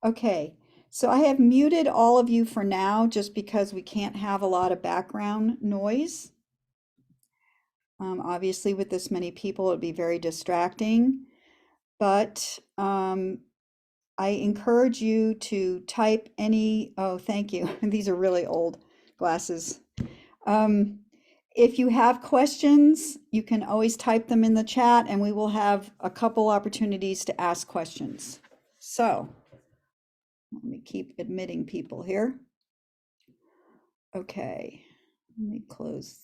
Okay, so I have muted all of you for now just because we can't have a lot of background noise. Obviously, with this many people, it'd be very distracting, but I encourage you to type any, oh, thank you. These are really old glasses. Um, if you have questions, you can always type them in the chat and we will have a couple opportunities to ask questions. So let me keep admitting people here. Okay, let me close.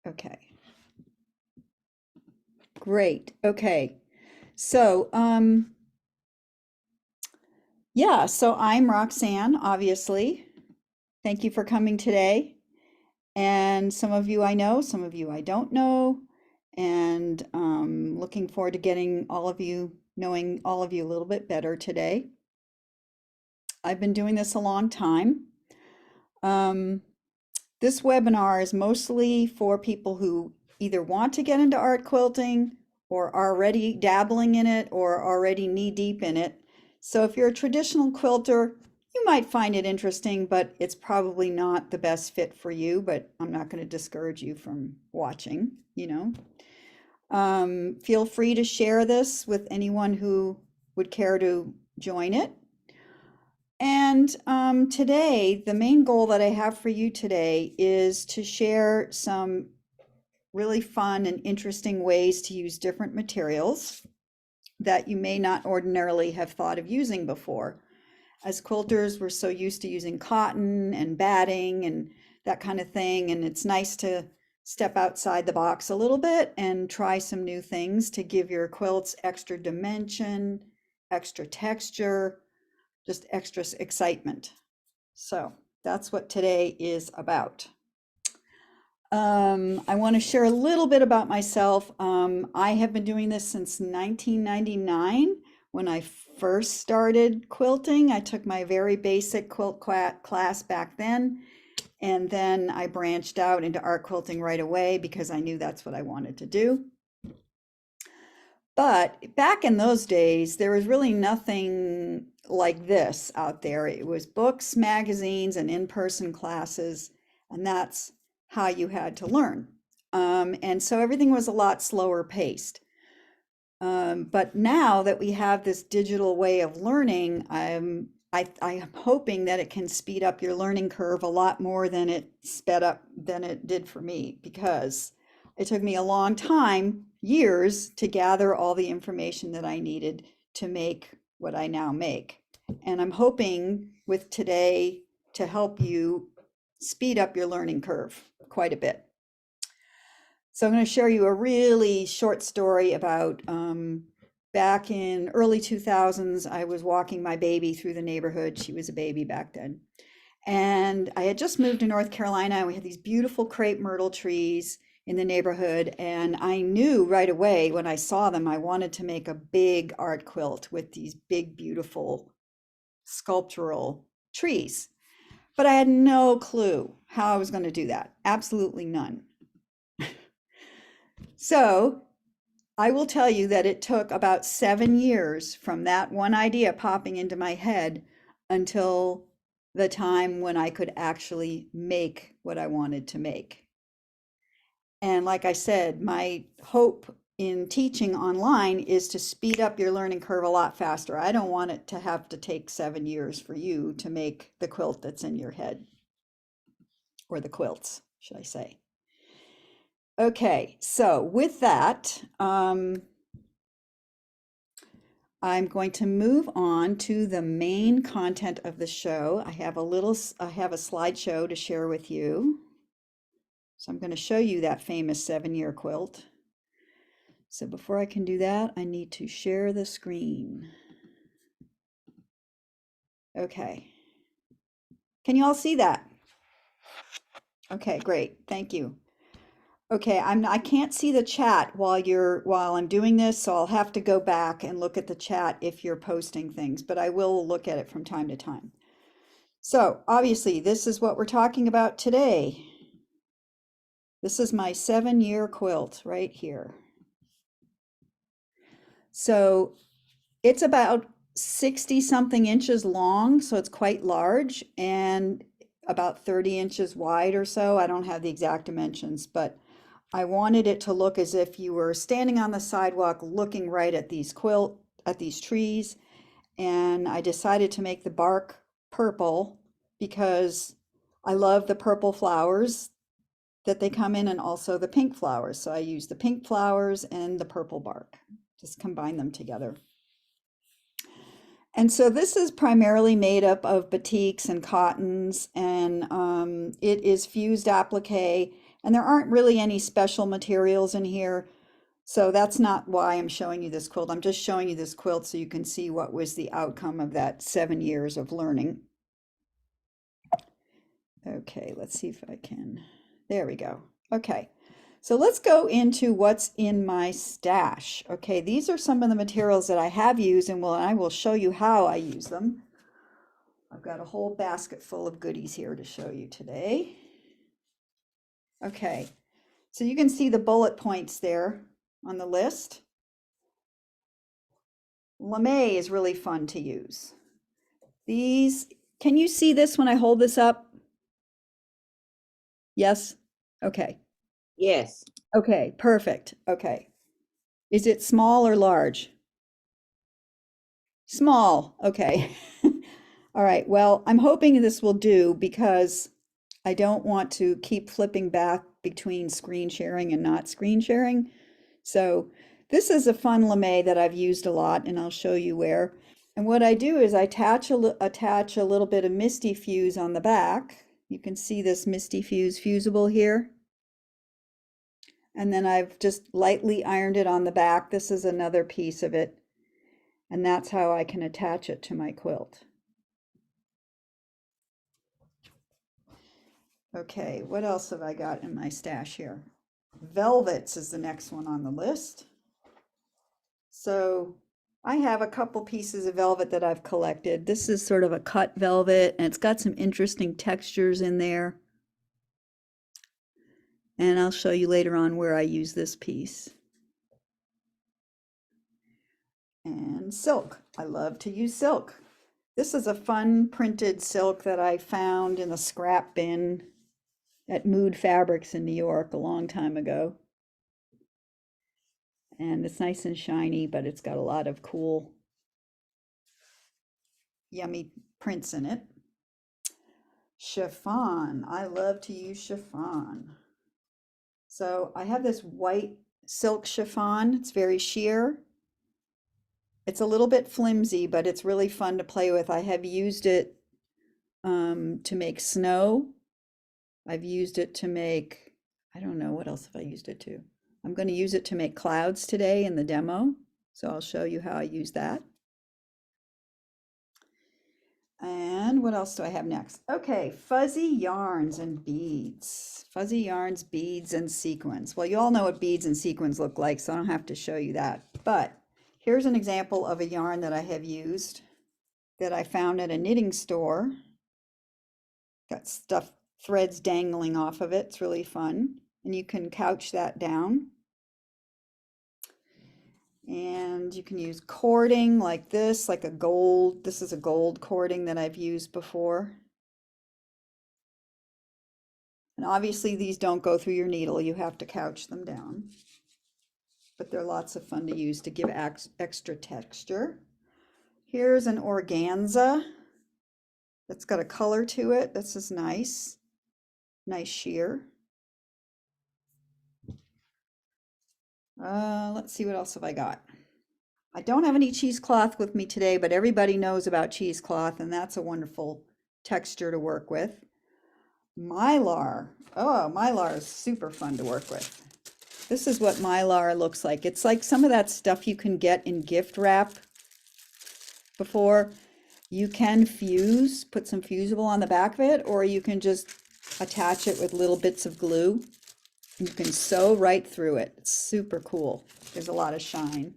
Okay, great. Okay, so yeah, so I'm Roxanne, obviously. Thank you for coming today. And some of you I know, some of you I don't know. And looking forward to getting all of you, knowing all of you a little bit better today. I've been doing this a long time. Um, this webinar is mostly for people who either want to get into art quilting or are already dabbling in it or already knee deep in it. So if you're a traditional quilter, you might find it interesting, but it's probably not the best fit for you, but I'm not going to discourage you from watching, you know. Feel free to share this with anyone who would care to join it. And today, the main goal that I have for you today is to share some really fun and interesting ways to use different materials that you may not ordinarily have thought of using before. As quilters, we're so used to using cotton and batting and that kind of thing, and it's nice to step outside the box a little bit and try some new things to give your quilts extra dimension, extra texture, just extra excitement. So that's what today is about. I want to share a little bit about myself. I have been doing this since 1999 when I first started quilting. I took my very basic quilt class back then, and then I branched out into art quilting right away because I knew that's what I wanted to do. But back in those days, there was really nothing like this out there. It was books, magazines, and in-person classes, and that's how you had to learn. And so everything was a lot slower paced. But now that we have this digital way of learning, I'm hoping that it can speed up your learning curve a lot more than it sped up than it did for me, because it took me a long time, years, to gather all the information that I needed to make what I now make. And I'm hoping with today to help you speed up your learning curve quite a bit. So I'm going to share you a really short story about back in early 2000s, I was walking my baby through the neighborhood. She was a baby back then. And I had just moved to North Carolina, and we had these beautiful crepe myrtle trees in the neighborhood. And I knew right away when I saw them, I wanted to make a big art quilt with these big, beautiful sculptural trees. But I had no clue how I was going to do that. Absolutely none. So I will tell you that it took about 7 years from that one idea popping into my head until the time when I could actually make what I wanted to make. And like I said, my hope in teaching online is to speed up your learning curve a lot faster. I don't want it to have to take 7 years for you to make the quilt that's in your head, or the quilts, should I say. Okay, so with that, I'm going to move on to the main content of the show. I have a slideshow to share with you. So I'm going to show you that famous 7-year quilt. So before I can do that, I need to share the screen. Okay. Can you all see that? Okay, great. Thank you. Okay, I can't see the chat while I'm doing this, so I'll have to go back and look at the chat if you're posting things, but I will look at it from time to time. So obviously, this is what we're talking about today. This is my 7-year quilt right here. So it's about 60 something inches long, so it's quite large, and about 30 inches wide or so. I don't have the exact dimensions, but I wanted it to look as if you were standing on the sidewalk looking right at these trees, and I decided to make the bark purple because I love the purple flowers that they come in and also the pink flowers. So I use the pink flowers and the purple bark, just combine them together. And so this is primarily made up of batiks and cottons, and it is fused applique, and there aren't really any special materials in here. So that's not why I'm showing you this quilt. I'm just showing you this quilt so you can see what was the outcome of that 7 years of learning. Okay, let's see if I can. There we go. Okay, so let's go into what's in my stash. Okay, these are some of the materials that I have used, and I will show you how I use them. I've got a whole basket full of goodies here to show you today. Okay, so you can see the bullet points there on the list. Lame is really fun to use. These, can you see this when I hold this up? Yes? Okay. Yes. Okay, perfect. Okay. Is it small or large? Small. Okay. All right. Well, I'm hoping this will do because I don't want to keep flipping back between screen sharing and not screen sharing. So this is a fun lame that I've used a lot, and I'll show you where. And what I do is I attach a little bit of Misty Fuse on the back. You can see this Misty Fuse fusible here. And then I've just lightly ironed it on the back. This is another piece of it. And that's how I can attach it to my quilt. Okay, what else have I got in my stash here? Velvets is the next one on the list. So I have a couple pieces of velvet that I've collected. This is sort of a cut velvet, and it's got some interesting textures in there. And I'll show you later on where I use this piece. And silk. I love to use silk. This is a fun printed silk that I found in the scrap bin at Mood Fabrics in New York a long time ago. And it's nice and shiny, but it's got a lot of cool, yummy prints in it. Chiffon. I love to use chiffon. So I have this white silk chiffon. It's very sheer. It's a little bit flimsy, but it's really fun to play with. I have used it to make snow. I've used it to make, I don't know, what else have I used it to? I'm going to use it to make clouds today in the demo. So I'll show you how I use that. And what else do I have next? Okay, fuzzy yarns and beads. Fuzzy yarns, beads, and sequins. Well, you all know what beads and sequins look like, so I don't have to show you that. But here's an example of a yarn that I have used that I found at a knitting store. Got threads dangling off of it. It's really fun. And you can couch that down. And you can use cording like this, like a gold. This is a gold cording that I've used before. And obviously these don't go through your needle. You have to couch them down. But they're lots of fun to use to give extra texture. Here's an organza that's got a color to it. This is nice. Nice sheer. Let's see, what else have I got? I don't have any cheesecloth with me today, but everybody knows about cheesecloth, and that's a wonderful texture to work with. Mylar. Oh, Mylar is super fun to work with. This is what Mylar looks like. It's like some of that stuff you can get in gift wrap before. You can put some fusible on the back of it, or you can just attach it with little bits of glue. You can sew right through it. It's super cool. There's a lot of shine.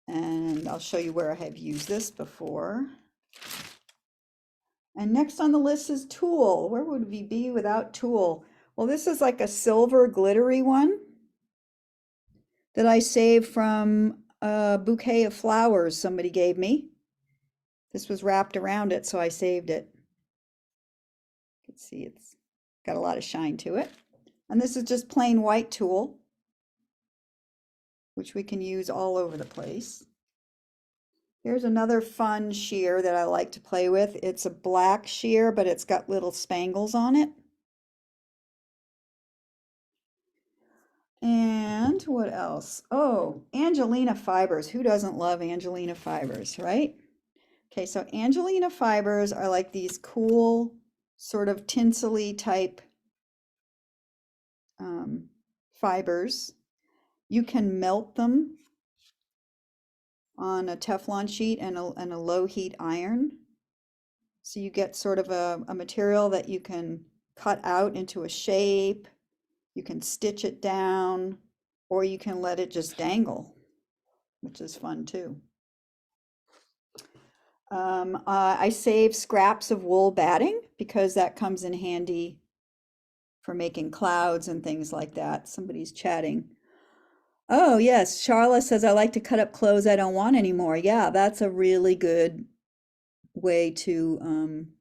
And I'll show you where I have used this before. And next on the list is tulle. Where would we be without tulle? Well, this is like a silver glittery one that I saved from a bouquet of flowers somebody gave me. This was wrapped around it, so I saved it. You can see it's got a lot of shine to it. And this is just plain white tulle, which we can use all over the place. Here's another fun sheer that I like to play with. It's a black sheer, but it's got little spangles on it. And what else? Oh, Angelina fibers. Who doesn't love Angelina fibers, right? Okay, so Angelina fibers are like these cool, sort of tinsely type fibers. You can melt them on a Teflon sheet and a low heat iron. So you get sort of a material that you can cut out into a shape. You can stitch it down, or you can let it just dangle, which is fun too. I save scraps of wool batting because that comes in handy for making clouds and things like that. Somebody's chatting. Oh, yes. Charla says, I like to cut up clothes I don't want anymore. Yeah, that's a really good way to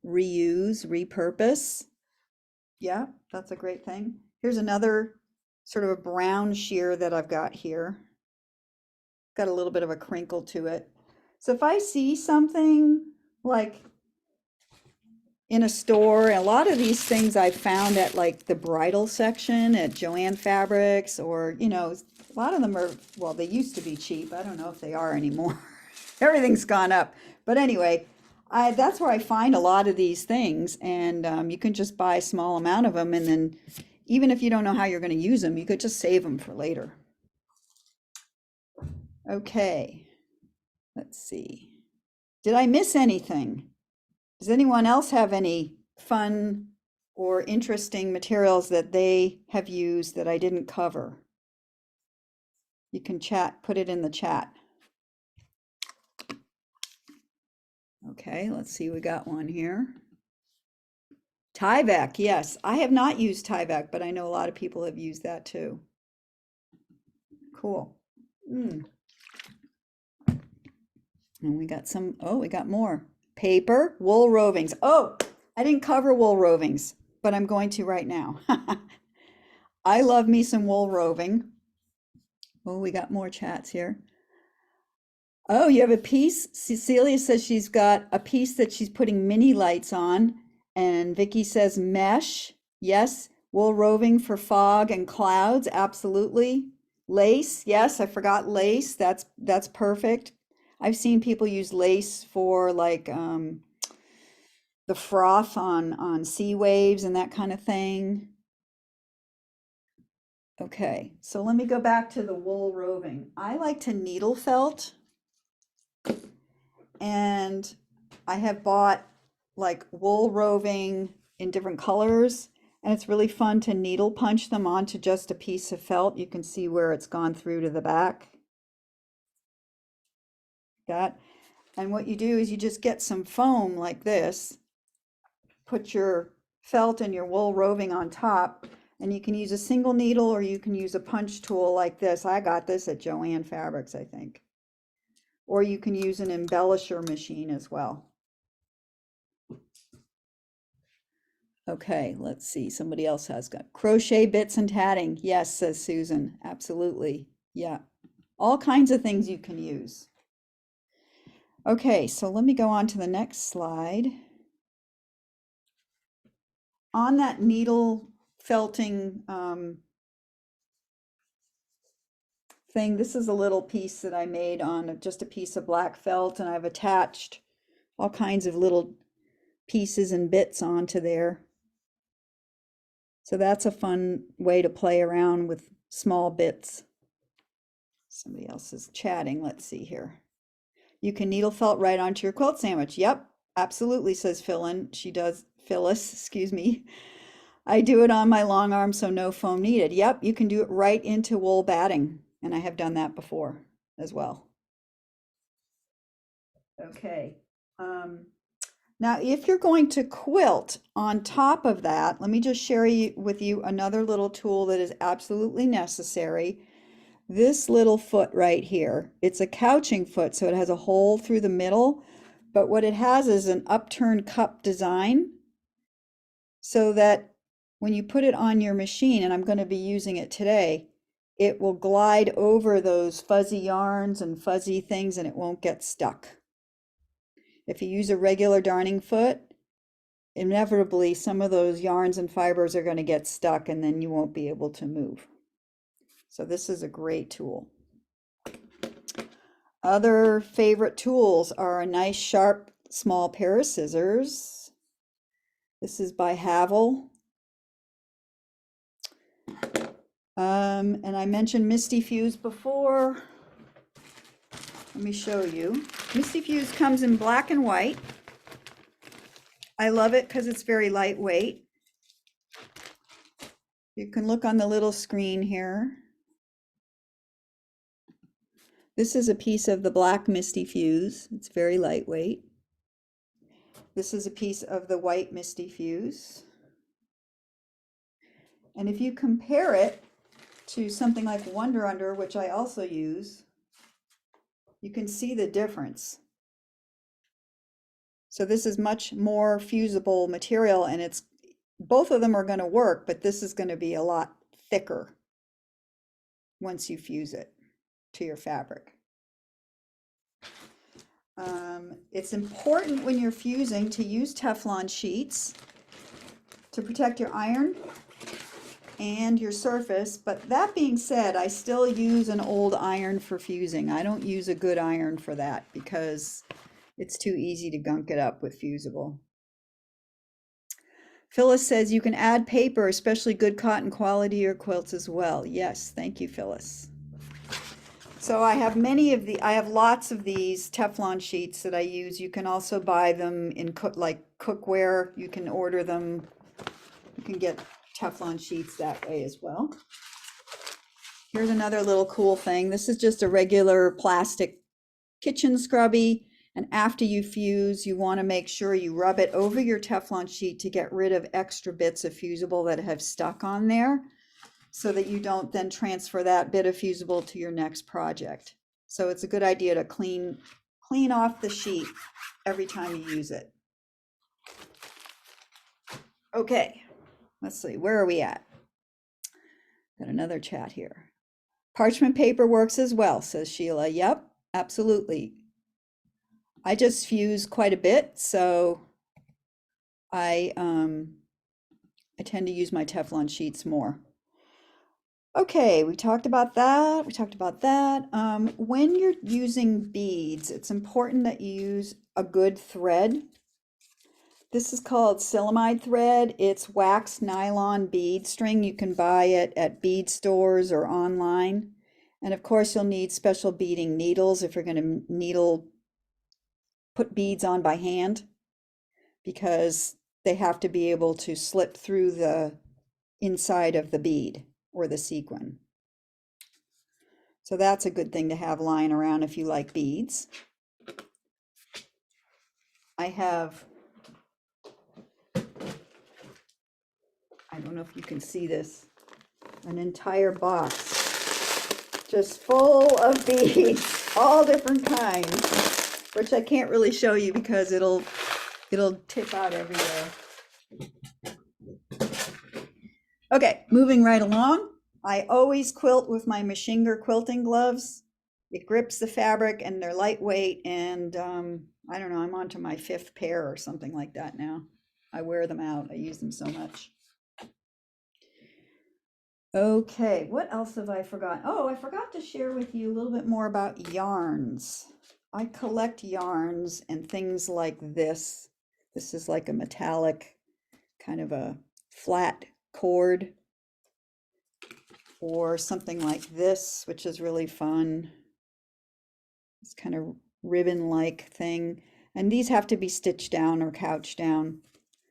reuse, repurpose. Yeah, that's a great thing. Here's another sort of a brown sheer that I've got here. Got a little bit of a crinkle to it. So if I see something like in a store, a lot of these things I found at like the bridal section at Joann Fabrics, or, a lot of them are, well, they used to be cheap. I don't know if they are anymore. Everything's gone up. But anyway, that's where I find a lot of these things, and you can just buy a small amount of them, and then even if you don't know how you're going to use them, you could just save them for later. Okay, let's see. Did I miss anything? Does anyone else have any fun or interesting materials that they have used that I didn't cover? You can put it in the chat. Okay, let's see, we got one here. Tyvek, yes. I have not used Tyvek, but I know a lot of people have used that too. Cool. And we got we got more. Paper, wool rovings. Oh, I didn't cover wool rovings, but I'm going to right now. I love me some wool roving. Oh, we got more chats here. Oh, you have a piece? Cecilia says she's got a piece that she's putting mini lights on. And Vicky says mesh. Yes. Wool roving for fog and clouds. Absolutely. Lace. Yes, I forgot lace. That's perfect. I've seen people use lace for like the froth on sea waves and that kind of thing. Okay, so let me go back to the wool roving. I like to needle felt, and I have bought like wool roving in different colors, and it's really fun to needle punch them onto just a piece of felt. You can see where it's gone through to the back. That. And what you do is you just get some foam like this, put your felt and your wool roving on top, and you can use a single needle or you can use a punch tool like this. I got this at Joann Fabrics, I think. Or you can use an embellisher machine as well. Okay, let's see. Somebody else has got crochet bits and tatting. Yes, says Susan. Absolutely. Yeah. All kinds of things you can use. Okay, so let me go on to the next slide. On that needle felting thing, this is a little piece that I made on just a piece of black felt, and I've attached all kinds of little pieces and bits onto there. So that's a fun way to play around with small bits. Somebody else is chatting. Let's see here. You can needle felt right onto your quilt sandwich. Yep, absolutely, says Phyllis, excuse me. I do it on my long arm, so no foam needed. Yep, you can do it right into wool batting, and I have done that before as well. Okay. Now, if you're going to quilt on top of that, let me just share with you another little tool that is absolutely necessary. This little foot right here, it's a couching foot, so it has a hole through the middle, but what it has is an upturned cup design so that when you put it on your machine, and I'm going to be using it today, it will glide over those fuzzy yarns and fuzzy things and it won't get stuck. If you use a regular darning foot, inevitably some of those yarns and fibers are going to get stuck and then you won't be able to move. So this is a great tool. Other favorite tools are a nice sharp small pair of scissors. This is by Havel. And I mentioned Misty Fuse before. Let me show you. Misty Fuse comes in black and white. I love it because it's very lightweight. You can look on the little screen here. This is a piece of the black Misty Fuse. It's very lightweight. This is a piece of the white Misty Fuse. And if you compare it to something like Wonder Under, which I also use, you can see the difference. So this is much more fusible material, and it's both of them are going to work, but this is going to be a lot thicker once you fuse it to your fabric. It's important when you're fusing to use Teflon sheets to protect your iron and your surface, but that being said, I still use an old iron for fusing. I don't use a good iron for that because it's too easy to gunk it up with fusible. Phyllis says you can add paper, especially good cotton quality, to your quilts as well. Yes, thank you, Phyllis. So I have lots of these Teflon sheets that I use. You can also buy them in cookware. You can order them. You can get Teflon sheets that way as well. Here's another little cool thing. This is just a regular plastic kitchen scrubby. And after you fuse, you want to make sure you rub it over your Teflon sheet to get rid of extra bits of fusible that have stuck on there, so that you don't then transfer that bit of fusible to your next project. So it's a good idea to clean off the sheet every time you use it. Okay, let's see, where are we at? Got another chat here. Parchment paper works as well, says Sheila. Yep, absolutely. I just fuse quite a bit, so I tend to use my Teflon sheets more. Okay, we talked about that. When you're using beads, it's important that you use a good thread. This is called silamide thread. It's waxed nylon bead string. You can buy it at bead stores or online. And of course, you'll need special beading needles if you're going to put beads on by hand, because they have to be able to slip through the inside of the bead or the sequin. So that's a good thing to have lying around if you like beads. I don't know if you can see this, an entire box just full of beads, all different kinds, which I can't really show you because it'll tip out everywhere. Okay, moving right along. I always quilt with my Machinger quilting gloves. It grips the fabric and they're lightweight, and I don't know, I'm on to my 5th pair or something like that now. I wear them out. I use them so much. Okay, what else have I forgotten? Oh, I forgot to share with you a little bit more about yarns. I collect yarns and things like this. This is like a metallic, kind of a flat cord, or something like this, which is really fun. It's kind of ribbon-like thing. And these have to be stitched down or couched down.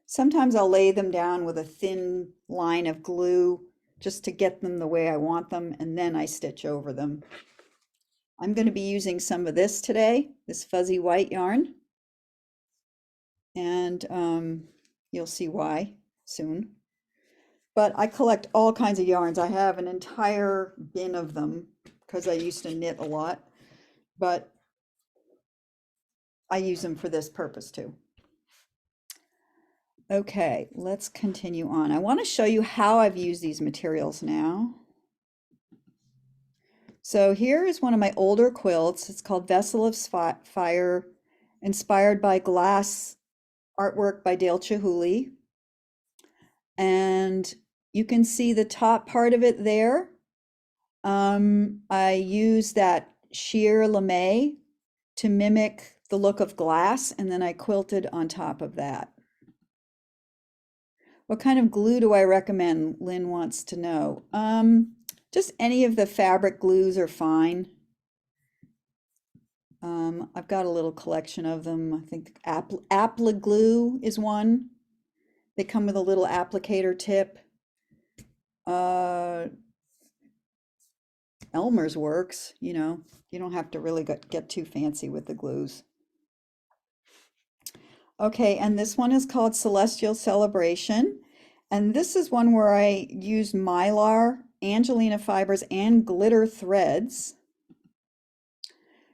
Sometimes I'll lay them down with a thin line of glue just to get them the way I want them, and then I stitch over them. I'm going to be using some of this today, this fuzzy white yarn. And you'll see why soon. But I collect all kinds of yarns. I have an entire bin of them. because I used to knit a lot, but I use them for this purpose too. Okay, let's continue on. I want to show you how I've used these materials now. So here is one of my older quilts. It's called Vessel of Fire, inspired by glass artwork by Dale Chihuly. And you can see the top part of it there. I use that sheer lame to mimic the look of glass, and then I quilted on top of that. What kind of glue do I recommend? Lynn wants to know. Just any of the fabric glues are fine. I've got a little collection of them. I think Apple glue is one. They come with a little applicator tip. Elmer's works, you know, you don't have to really get too fancy with the glues. Okay, and this one is called Celestial Celebration. And this is one where I used Mylar, Angelina fibers, and glitter threads.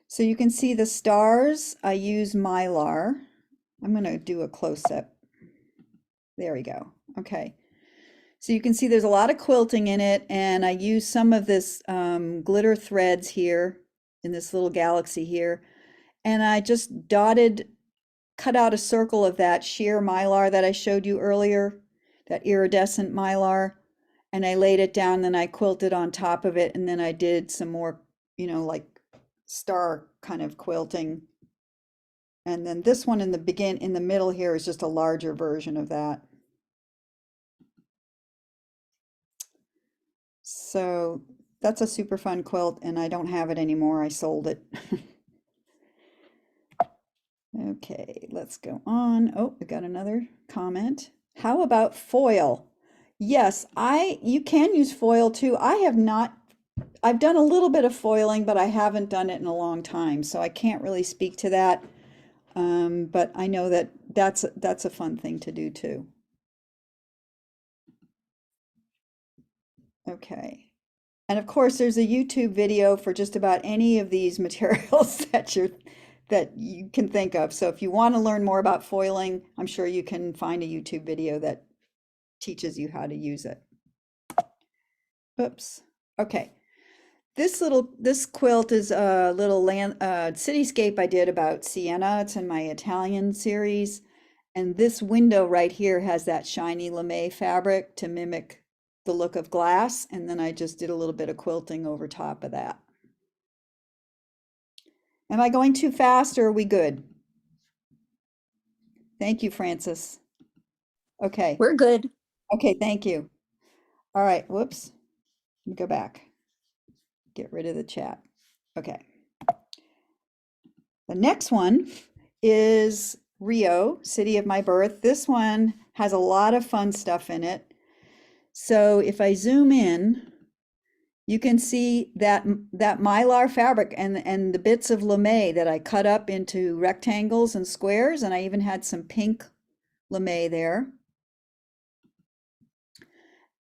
So you can see the stars, I use Mylar. I'm going to do a close-up. There we go. Okay. So you can see there's a lot of quilting in it, and I use some of this glitter threads here in this little galaxy here. And I just cut out a circle of that sheer Mylar that I showed you earlier, that iridescent Mylar, and I laid it down, then I quilted on top of it, and then I did some more, you know, like star kind of quilting. And then this one in the middle here is just a larger version of that. So that's a super fun quilt, and I don't have it anymore. I sold it. Okay, let's go on. Oh, we got another comment. How about foil? Yes, you can use foil too. I've done a little bit of foiling, but I haven't done it in a long time, so I can't really speak to that. But I know that's a fun thing to do too. Okay. And of course, there's a YouTube video for just about any of these materials that you can think of. So if you want to learn more about foiling, I'm sure you can find a YouTube video that teaches you how to use it. Oops. Okay. This quilt is a little cityscape I did about Siena. It's in my Italian series. And this window right here has that shiny lame fabric to mimic the look of glass, and then I just did a little bit of quilting over top of that. Am I going too fast, or are we good? Thank you, Francis. Okay. We're good. Okay, thank you. All right, whoops. Let me go back. Get rid of the chat. Okay. The next one is Rio, city of my birth. This one has a lot of fun stuff in it. So if I zoom in, you can see that Mylar fabric and the bits of lame that I cut up into rectangles and squares, and I even had some pink lame there.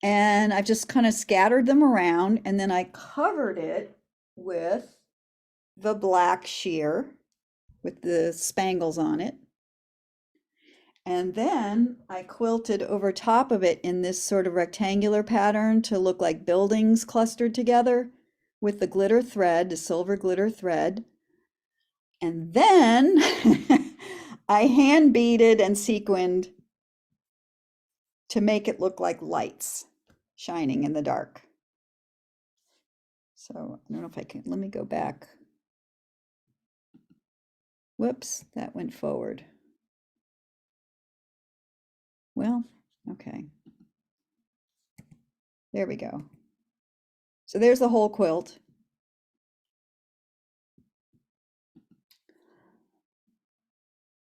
And I've just kind of scattered them around, and then I covered it with the black sheer with the spangles on it. And then I quilted over top of it in this sort of rectangular pattern to look like buildings clustered together with the glitter thread, the silver glitter thread. And then I hand beaded and sequined to make it look like lights shining in the dark. So I don't know if I can, let me go back. Whoops, that went forward. Well, okay. There we go. So there's the whole quilt.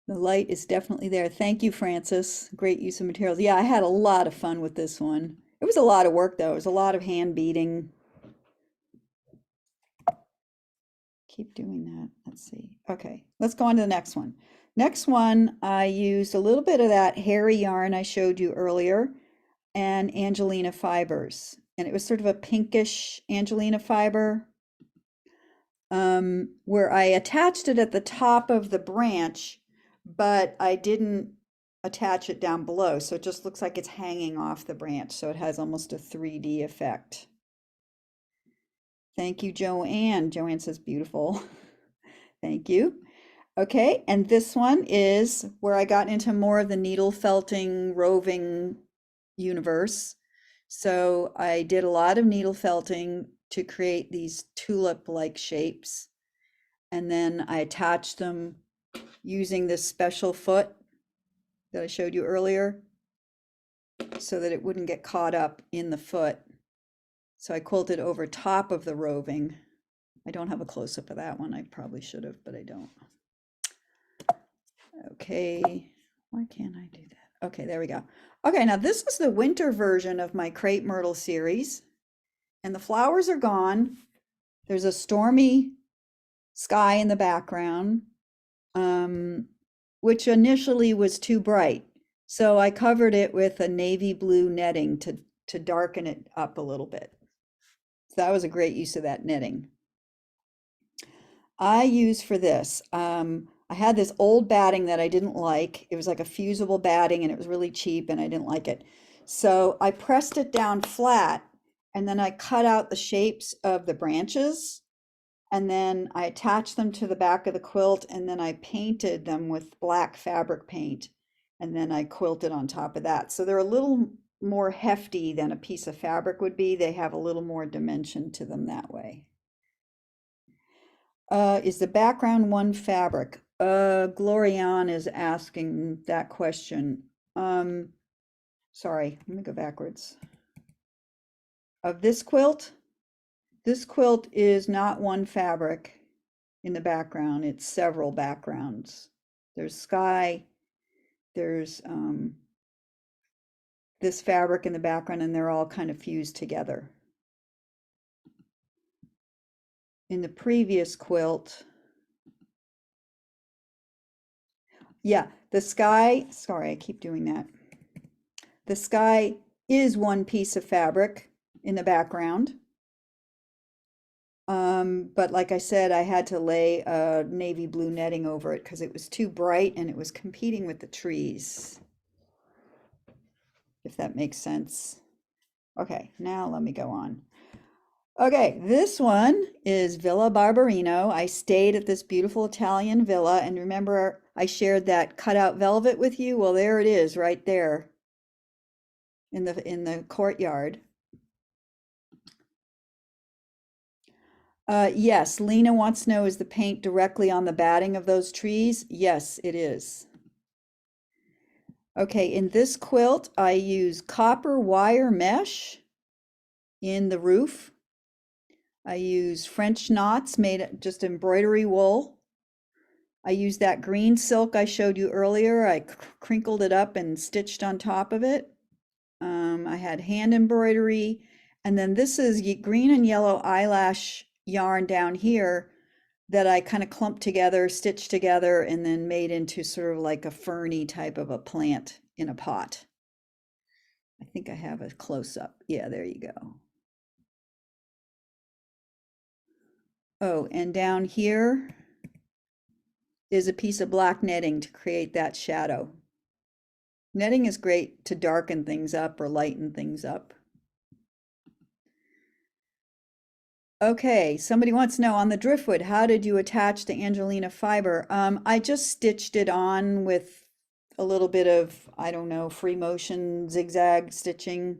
The light is definitely there. Thank you, Francis. Great use of materials. Yeah, I had a lot of fun with this one. It was a lot of work, though. It was a lot of hand beating. Keep doing that. Let's see. Okay, let's go on to the next one. Next one, I used a little bit of that hairy yarn I showed you earlier and Angelina fibers. And it was sort of a pinkish Angelina fiber. where I attached it at the top of the branch, but I didn't attach it down below. So it just looks like it's hanging off the branch. So it has almost a 3D effect. Thank you, Joanne. Joanne says beautiful. Thank you. Okay, and this one is where I got into more of the needle felting, roving universe. So I did a lot of needle felting to create these tulip-like shapes. And then I attached them using this special foot that I showed you earlier so that it wouldn't get caught up in the foot. So I quilted over top of the roving. I don't have a close-up of that one. I probably should have, but I don't. Okay, why can't I do that? Okay, there we go. Okay, now this is the winter version of my crepe myrtle series, and the flowers are gone. There's a stormy sky in the background, which initially was too bright. So I covered it with a navy blue netting to darken it up a little bit. So that was a great use of that netting. I use for this, I had this old batting that I didn't like. It was like a fusible batting and it was really cheap and I didn't like it. So I pressed it down flat and then I cut out the shapes of the branches and then I attached them to the back of the quilt and then I painted them with black fabric paint and then I quilted on top of that. So they're a little more hefty than a piece of fabric would be. They have a little more dimension to them that way. Is the background one fabric? Glorianne is asking that question. Sorry, let me go backwards. Of this quilt is not one fabric in the background. It's several backgrounds. There's sky, there's this fabric in the background, and they're all kind of fused together. In the previous quilt, yeah, the sky, sorry, I keep doing that. The sky is one piece of fabric in the background. But like I said, I had to lay a navy blue netting over it because it was too bright and it was competing with the trees, if that makes sense. Okay, now let me go on. Okay, this one is Villa Barberino. I stayed at this beautiful Italian villa, and remember I shared that cutout velvet with you? Well, there it is right there in the courtyard. Yes, Lena wants to know, is the paint directly on the batting of those trees? Yes, it is. Okay, in this quilt, I use copper wire mesh in the roof. I use French knots made just embroidery wool. I used that green silk I showed you earlier. I crinkled it up and stitched on top of it. I had hand embroidery. And then this is green and yellow eyelash yarn down here that I kind of clumped together, stitched together, and then made into sort of like a ferny type of a plant in a pot. I think I have a close-up. Yeah, there you go. Oh, and down here is a piece of black netting to create that shadow. Netting is great to darken things up or lighten things up. Okay, somebody wants to know on the driftwood, how did you attach the Angelina fiber? I just stitched it on with a little bit of, I don't know, free motion zigzag stitching,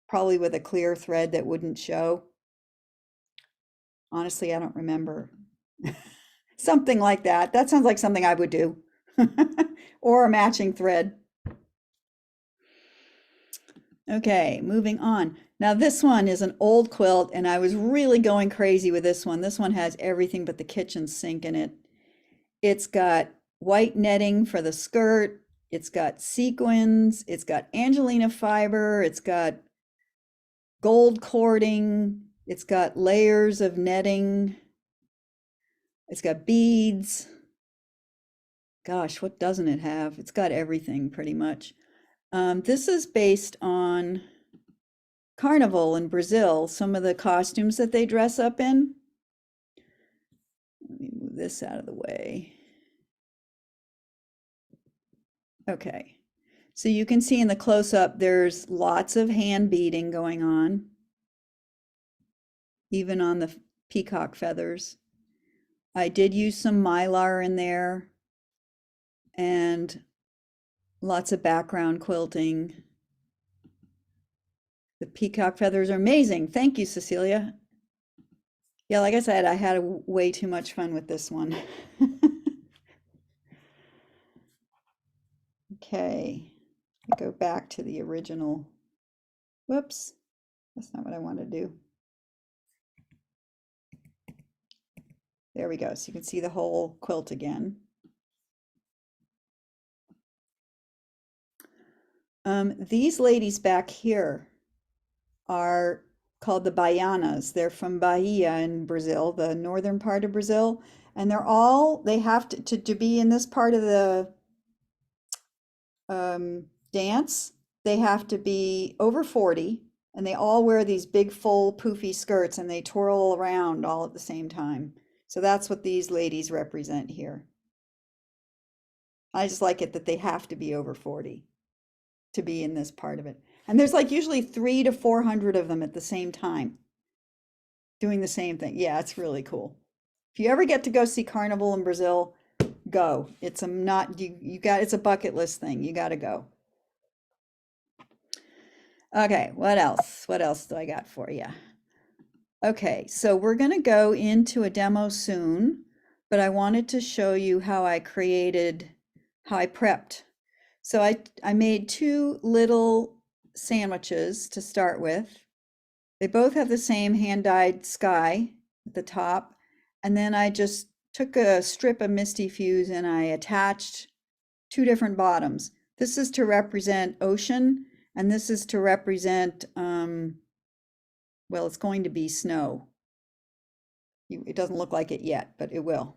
probably with a clear thread that wouldn't show. Honestly, I don't remember. Something like that. That sounds like something I would do. Or a matching thread. Okay, moving on. Now this one is an old quilt and I was really going crazy with this one. This one has everything but the kitchen sink in it. It's got white netting for the skirt. It's got sequins. It's got Angelina fiber. It's got gold cording. It's got layers of netting. It's got beads. Gosh, what doesn't it have? It's got everything pretty much. This is based on Carnival in Brazil, some of the costumes that they dress up in. move this out of the way. Okay, so you can see in the close-up there's lots of hand beading going on, even on the peacock feathers. I did use some mylar in there and lots of background quilting. The peacock feathers are amazing. Thank you, Cecilia. Yeah, like I said, I had way too much fun with this one. Okay, go back to the original. Whoops, that's not what I want to do. There we go. So you can see the whole quilt again. These ladies back here are called the Baianas. They're from Bahia in Brazil, the northern part of Brazil. And they have to be in this part of the dance, they have to be over 40, and they all wear these big full poofy skirts and they twirl around all at the same time. So that's what these ladies represent here. I just like it that they have to be over 40 to be in this part of it. And there's like usually 300 to 400 of them at the same time doing the same thing. Yeah, it's really cool. If you ever get to go see Carnival in Brazil, go. It's it's a bucket list thing. You got to go. Okay, what else? What else do I got for you? Okay, so we're going to go into a demo soon, but I wanted to show you how I prepped. So I made two little sandwiches to start with. They both have the same hand-dyed sky at the top, and then I just took a strip of Misty Fuse and I attached two different bottoms. This is to represent ocean, and this is to represent, well, it's going to be snow. It doesn't look like it yet, but it will.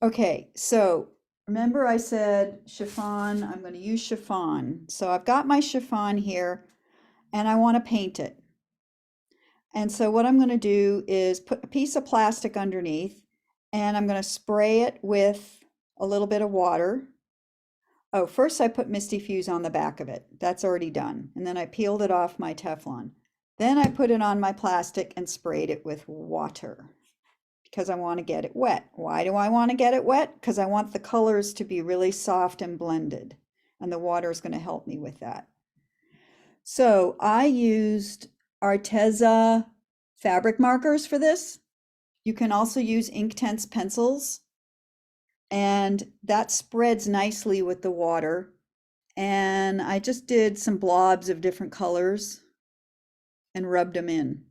Okay, so remember I said chiffon, I'm going to use chiffon. So I've got my chiffon here and I want to paint it. And so what I'm going to do is put a piece of plastic underneath and I'm going to spray it with a little bit of water. Oh, first I put Misty Fuse on the back of it. That's already done. And then I peeled it off my Teflon. Then I put it on my plastic and sprayed it with water because I want to get it wet. Why do I want to get it wet? Because I want the colors to be really soft and blended. And the water is going to help me with that. So I used Arteza fabric markers for this. You can also use Inktense pencils. And that spreads nicely with the water. And I just did some blobs of different colors and rubbed them in.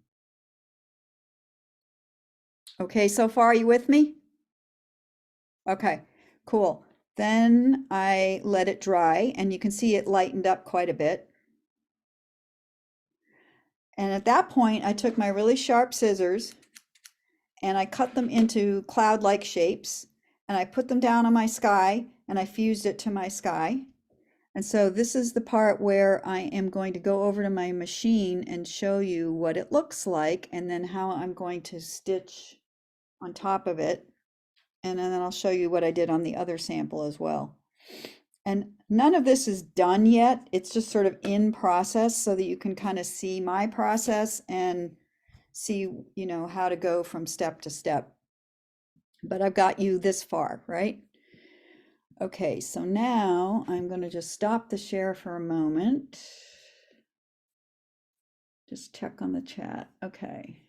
Okay, so far, are you with me? Okay, cool. Then I let it dry and you can see it lightened up quite a bit. And at that point, I took my really sharp scissors and I cut them into cloud-like shapes and I put them down on my sky and I fused it to my sky. And so this is the part where I am going to go over to my machine and show you what it looks like and then how I'm going to stitch on top of it. And then I'll show you what I did on the other sample as well. And none of this is done yet. It's just sort of in process so that you can kind of see my process and see, you know, how to go from step to step. But I've got you this far, right? Okay, so now I'm going to just stop the share for a moment. Just check on the chat. Okay.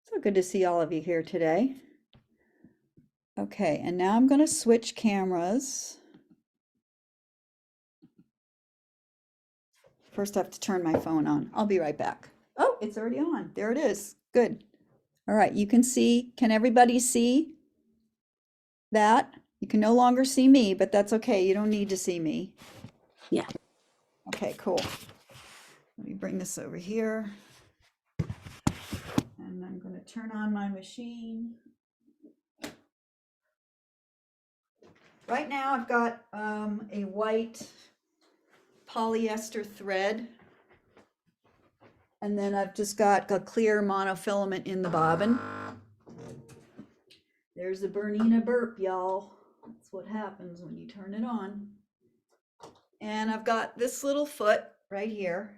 So good to see all of you here today. Okay, and now I'm going to switch cameras. First, I have to turn my phone on. I'll be right back. Oh, it's already on. There it is. Good. All right, you can see, can everybody see that? You can no longer see me, but that's okay. You don't need to see me. Yeah. Okay, cool. Let me bring this over here. And I'm going to turn on my machine. Right now I've got a white polyester thread. And then I've just got a clear monofilament in the bobbin. There's the Bernina burp, y'all. That's what happens when you turn it on. And I've got this little foot right here.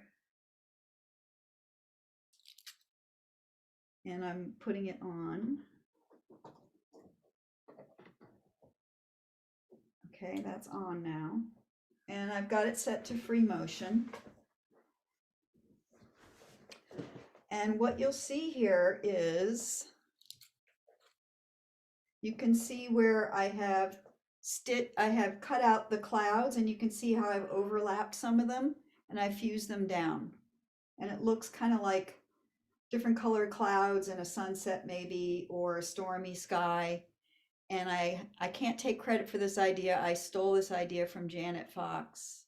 And I'm putting it on. Okay, that's on now. And I've got it set to free motion. And what you'll see here is you can see where I have cut out the clouds, and you can see how I've overlapped some of them and I fused them down. And it looks kind of like different colored clouds and a sunset maybe, or a stormy sky. And I can't take credit for this idea. I stole this idea from Janet Fox.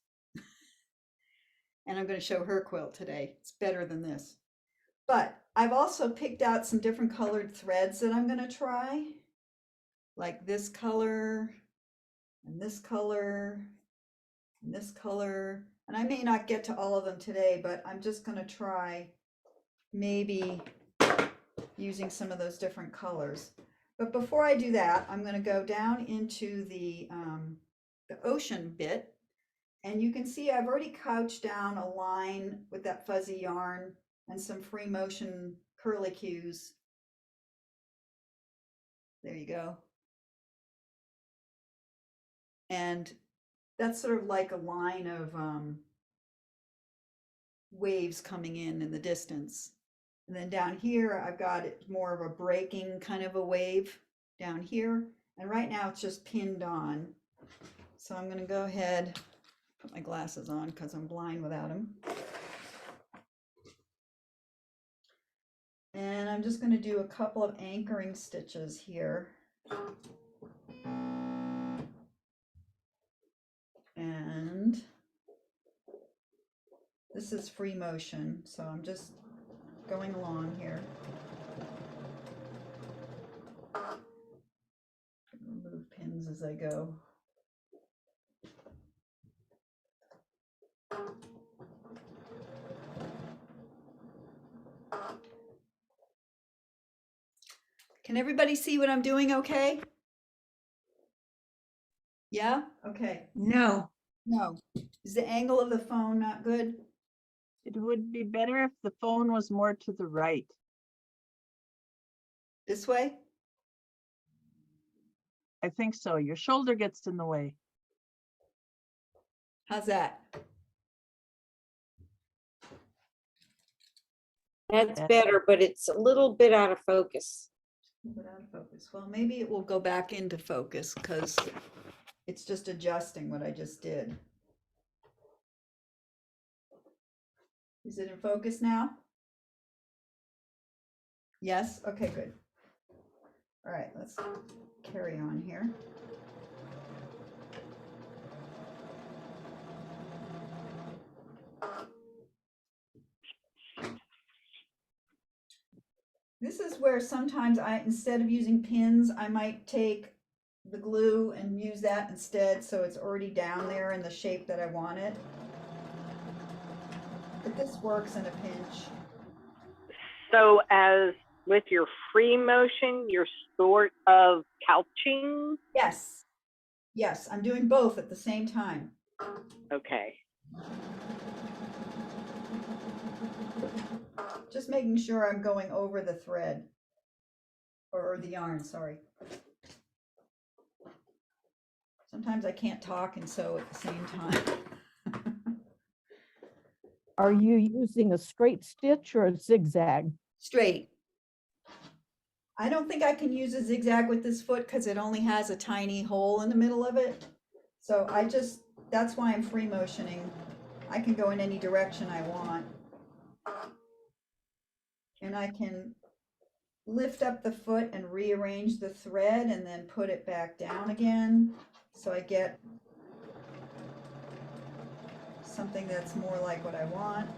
And I'm going to show her quilt today. It's better than this. But I've also picked out some different colored threads that I'm going to try. Like this color, and this color, and this color. And I may not get to all of them today, but I'm just going to try maybe using some of those different colors. But before I do that, I'm going to go down into the ocean bit. And you can see I've already couched down a line with that fuzzy yarn and some free motion curlicues. There you go. And that's sort of like a line of waves coming in the distance. And then down here, I've got it more of a breaking kind of a wave down here. And right now it's just pinned on. So I'm going to go ahead, put my glasses on because I'm blind without them. And I'm just going to do a couple of anchoring stitches here. And this is free motion, so I'm just going along here. Remove pins as I go. Can everybody see what I'm doing okay? Yeah? Okay. No, No. Is the angle of the phone not good? it would be better if the phone was more to the right. This way? I think so. Your shoulder gets in the way. How's that? That's better, but it's a little bit out of focus. Put out of focus. Well, maybe it will go back into focus because it's just adjusting what I just did. Is it in focus now? Yes? Okay, good. All right, let's carry on here. This is where sometimes instead of using pins, I might take the glue and use that instead, so it's already down there in the shape that I want it. But this works in a pinch. So as with your free motion, you're sort of couching? Yes. Yes, I'm doing both at the same time. Okay. Just making sure I'm going over the thread or the yarn, sorry. Sometimes I can't talk and sew at the same time. Are you using a straight stitch or a zigzag? Straight. I don't think I can use a zigzag with this foot because it only has a tiny hole in the middle of it. So that's why I'm free motioning. I can go in any direction I want. And I can lift up the foot and rearrange the thread and then put it back down again. So I get something that's more like what I want.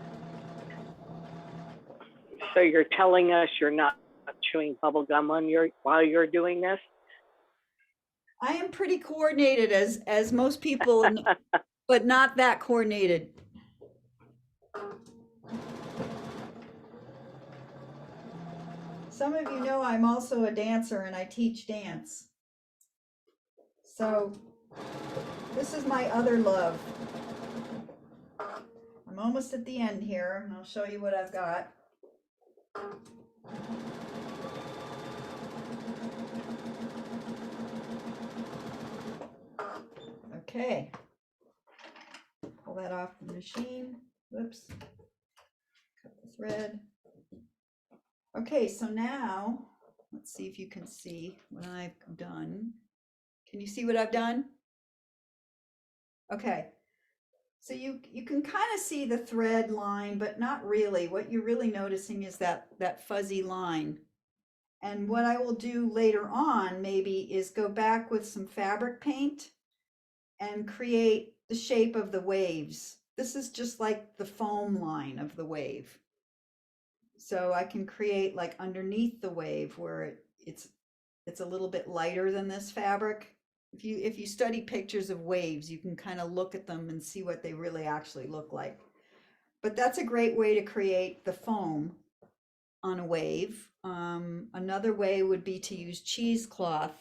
So you're telling us you're not chewing bubble gum while you're doing this? I am pretty coordinated as most people, but not that coordinated. Some of you know I'm also a dancer and I teach dance. So this is my other love. I'm almost at the end here and I'll show you what I've got. Okay. Pull that off the machine. Whoops. Cut the thread. Okay, so now let's see if you can see what I've done. Can you see what I've done? Okay. So you can kind of see the thread line, but not really. What you're really noticing is that fuzzy line. And what I will do later on maybe is go back with some fabric paint and create the shape of the waves. This is just like the foam line of the wave. So I can create like underneath the wave where it's a little bit lighter than this fabric. If you study pictures of waves, you can kind of look at them and see what they really actually look like. But that's a great way to create the foam on a wave. Another way would be to use cheesecloth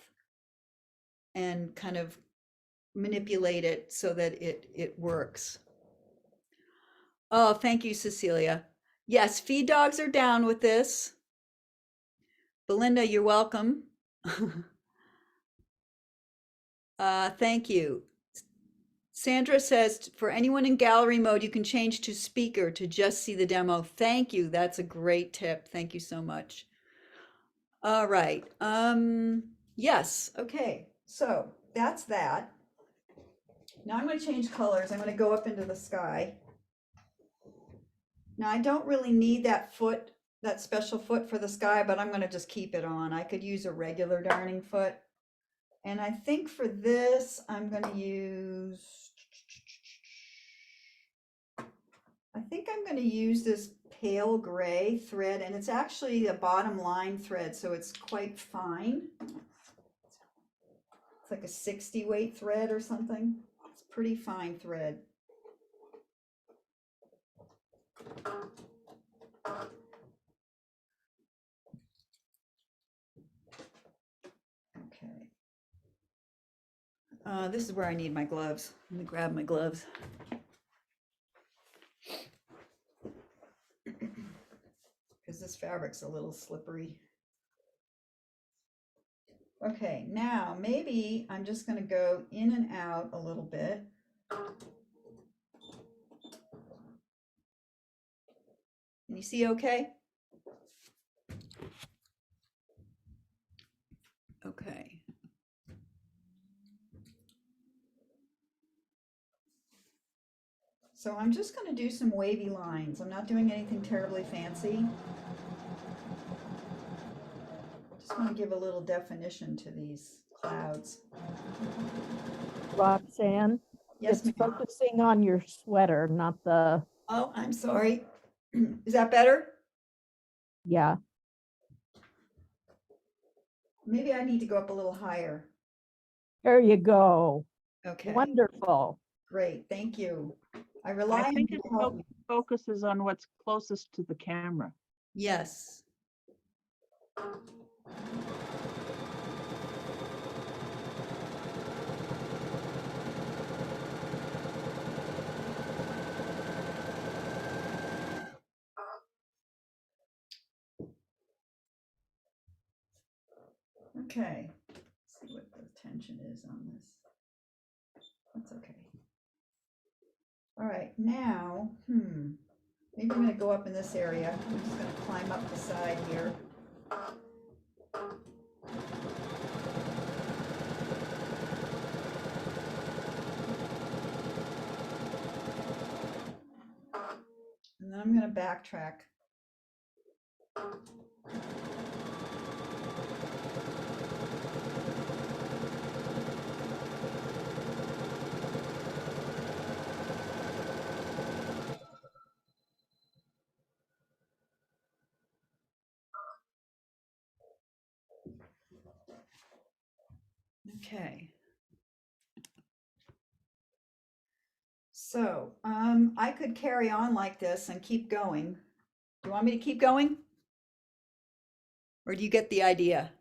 and kind of manipulate it so that it works. Oh, thank you, Cecilia. Yes, feed dogs are down with this. Belinda, you're welcome. Thank you. Sandra says, for anyone in gallery mode, you can change to speaker to just see the demo. Thank you. That's a great tip. Thank you so much. All right. Yes. Okay. So that's that. Now I'm going to change colors. I'm going to go up into the sky. Now I don't really need that foot, that special foot for the sky, but I'm going to just keep it on. I could use a regular darning foot. And I think for this, I'm going to use, I think I'm going to use this pale gray thread, and it's actually a bottom line thread, so it's quite fine. It's like a 60 weight thread or something. It's pretty fine thread. Okay. This is where I need my gloves. Let me grab my gloves. Because this fabric's a little slippery. Okay, now maybe I'm just going to go in and out a little bit. Can you see okay? Okay. So I'm just going to do some wavy lines. I'm not doing anything terribly fancy. Just want to give a little definition to these clouds. Roxanne, Yes, it's ma'am. focusing on your sweater, not the, Oh, I'm sorry. Is that better? yeah. Maybe I need to go up a little higher. There you go. Okay, Wonderful. great. Thank you. I rely I on think you it to help me. focuses on what's closest to the camera. Yes. Okay. Let's see what the tension is on this. That's okay. All right, now, maybe I'm gonna go up in this area. I'm just gonna climb up the side here. And then I'm gonna backtrack. Okay. So, I could carry on like this and keep going. Do you want me to keep going? Or do you get the idea?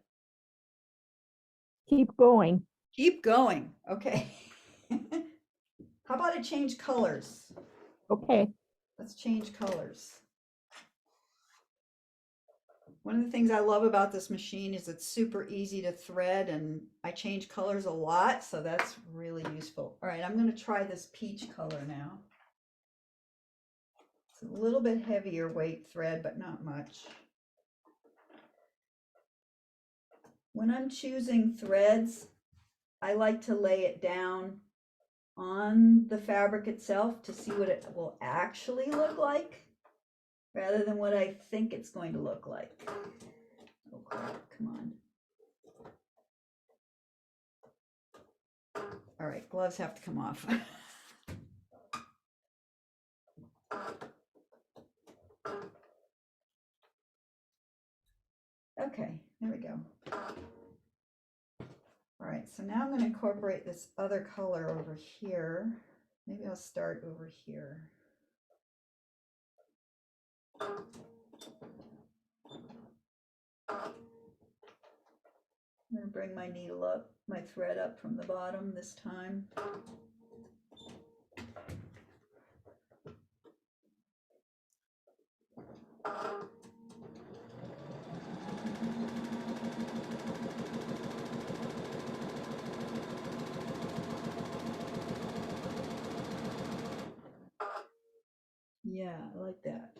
Keep going. Keep going. Okay. How about I change colors? Okay. Let's change colors. One of the things I love about this machine is it's super easy to thread, and I change colors a lot, so that's really useful. All right, I'm going to try this peach color now. It's a little bit heavier weight thread, but not much. When I'm choosing threads, I like to lay it down on the fabric itself to see what it will actually look like, rather than what I think it's going to look like. Oh crap, come on. All right, gloves have to come off. Okay, there we go. All right, so now I'm going to incorporate this other color over here. Maybe I'll start over here. I'm going to bring my needle up, my thread up from the bottom this time. Yeah, I like that.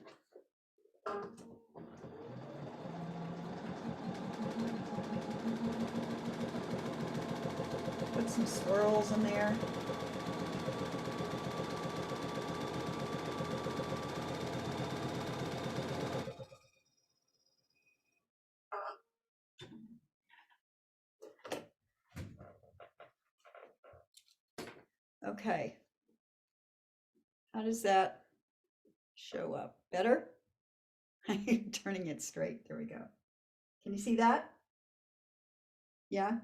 Put some swirls in there. Okay. How does that show up? Better? I'm turning it straight. There we go. Can you see that? Yeah?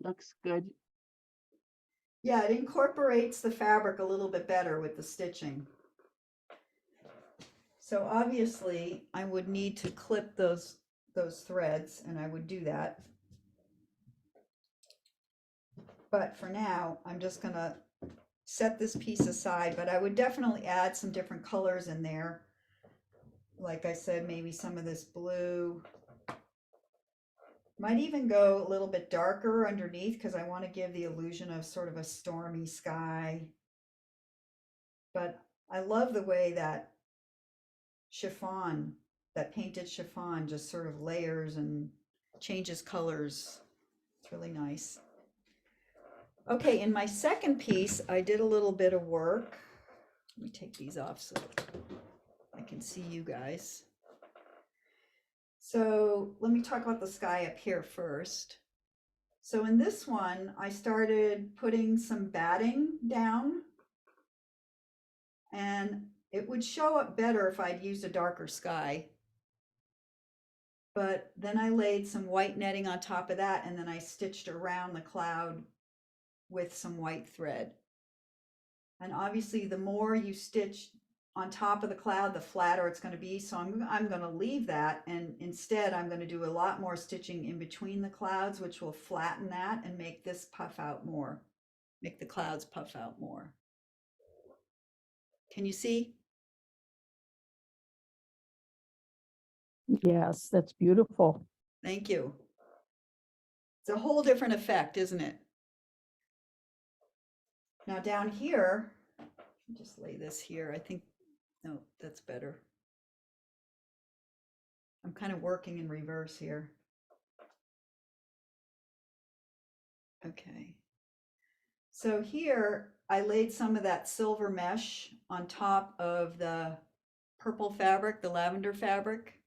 Looks good. Yeah, it incorporates the fabric a little bit better with the stitching. So obviously I would need to clip those threads, and I would do that. But for now, I'm just gonna set this piece aside, but I would definitely add some different colors in there. Like I said, maybe some of this blue. Might even go a little bit darker underneath because I want to give the illusion of sort of a stormy sky. But I love the way that chiffon, that painted chiffon, just sort of layers and changes colors. It's really nice. Okay, in my second piece, I did a little bit of work. Let me take these off so I can see you guys. So let me talk about the sky up here first. So in this one, I started putting some batting down, and it would show up better if I'd used a darker sky. But then I laid some white netting on top of that, and then I stitched around the cloud with some white thread. And obviously the more you stitch on top of the cloud, the flatter it's going to be. So I'm going to leave that, and instead I'm going to do a lot more stitching in between the clouds, which will flatten that and make this puff out more, make the clouds puff out more. Can you see? Yes, that's beautiful. Thank you. It's a whole different effect, isn't it? Now down here, just lay this here. I think, no, that's better. I'm kind of working in reverse here. Okay. So here I laid some of that silver mesh on top of the purple fabric, the lavender fabric.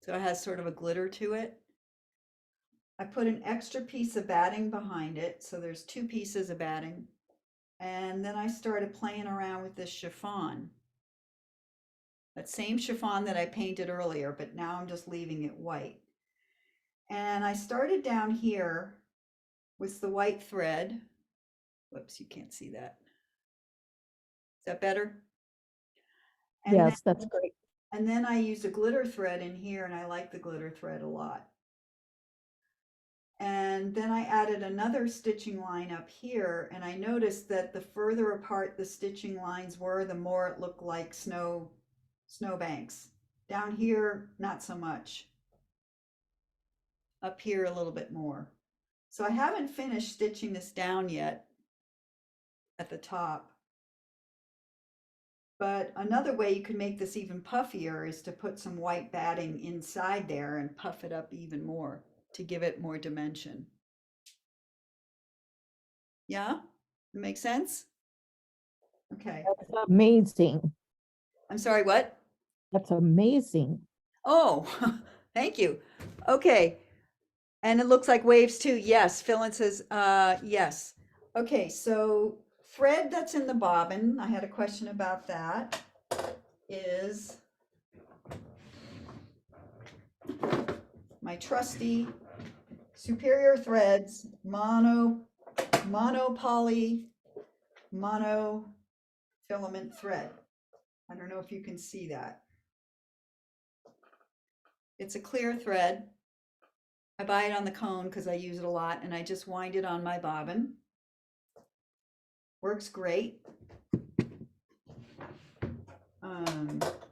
So it has sort of a glitter to it. I put an extra piece of batting behind it. So there's two pieces of batting. And then I started playing around with this chiffon. That same chiffon that I painted earlier, but now I'm just leaving it white. And I started down here with the white thread. Whoops, you can't see that. Is that better? And Yes, that's great. And then I used a glitter thread in here, and I like the glitter thread a lot. And then I added another stitching line up here, and I noticed that the further apart the stitching lines were, the more it looked like snowbanks. Down here, not so much. Up here, a little bit more. So I haven't finished stitching this down yet at the top. But another way you can make this even puffier is to put some white batting inside there and puff it up even more to give it more dimension. Yeah, it makes sense? Okay. That's amazing. I'm sorry, what? That's amazing. Oh, thank you. Okay. And it looks like waves too. Yes, Philin says, yes. Okay, so thread that's in the bobbin, I had a question about that, is my trusty Superior Threads monopoly monofilament thread. I don't know if you can see that. It's a clear thread. I buy it on the cone because I use it a lot, and I just wind it on my bobbin. Works great.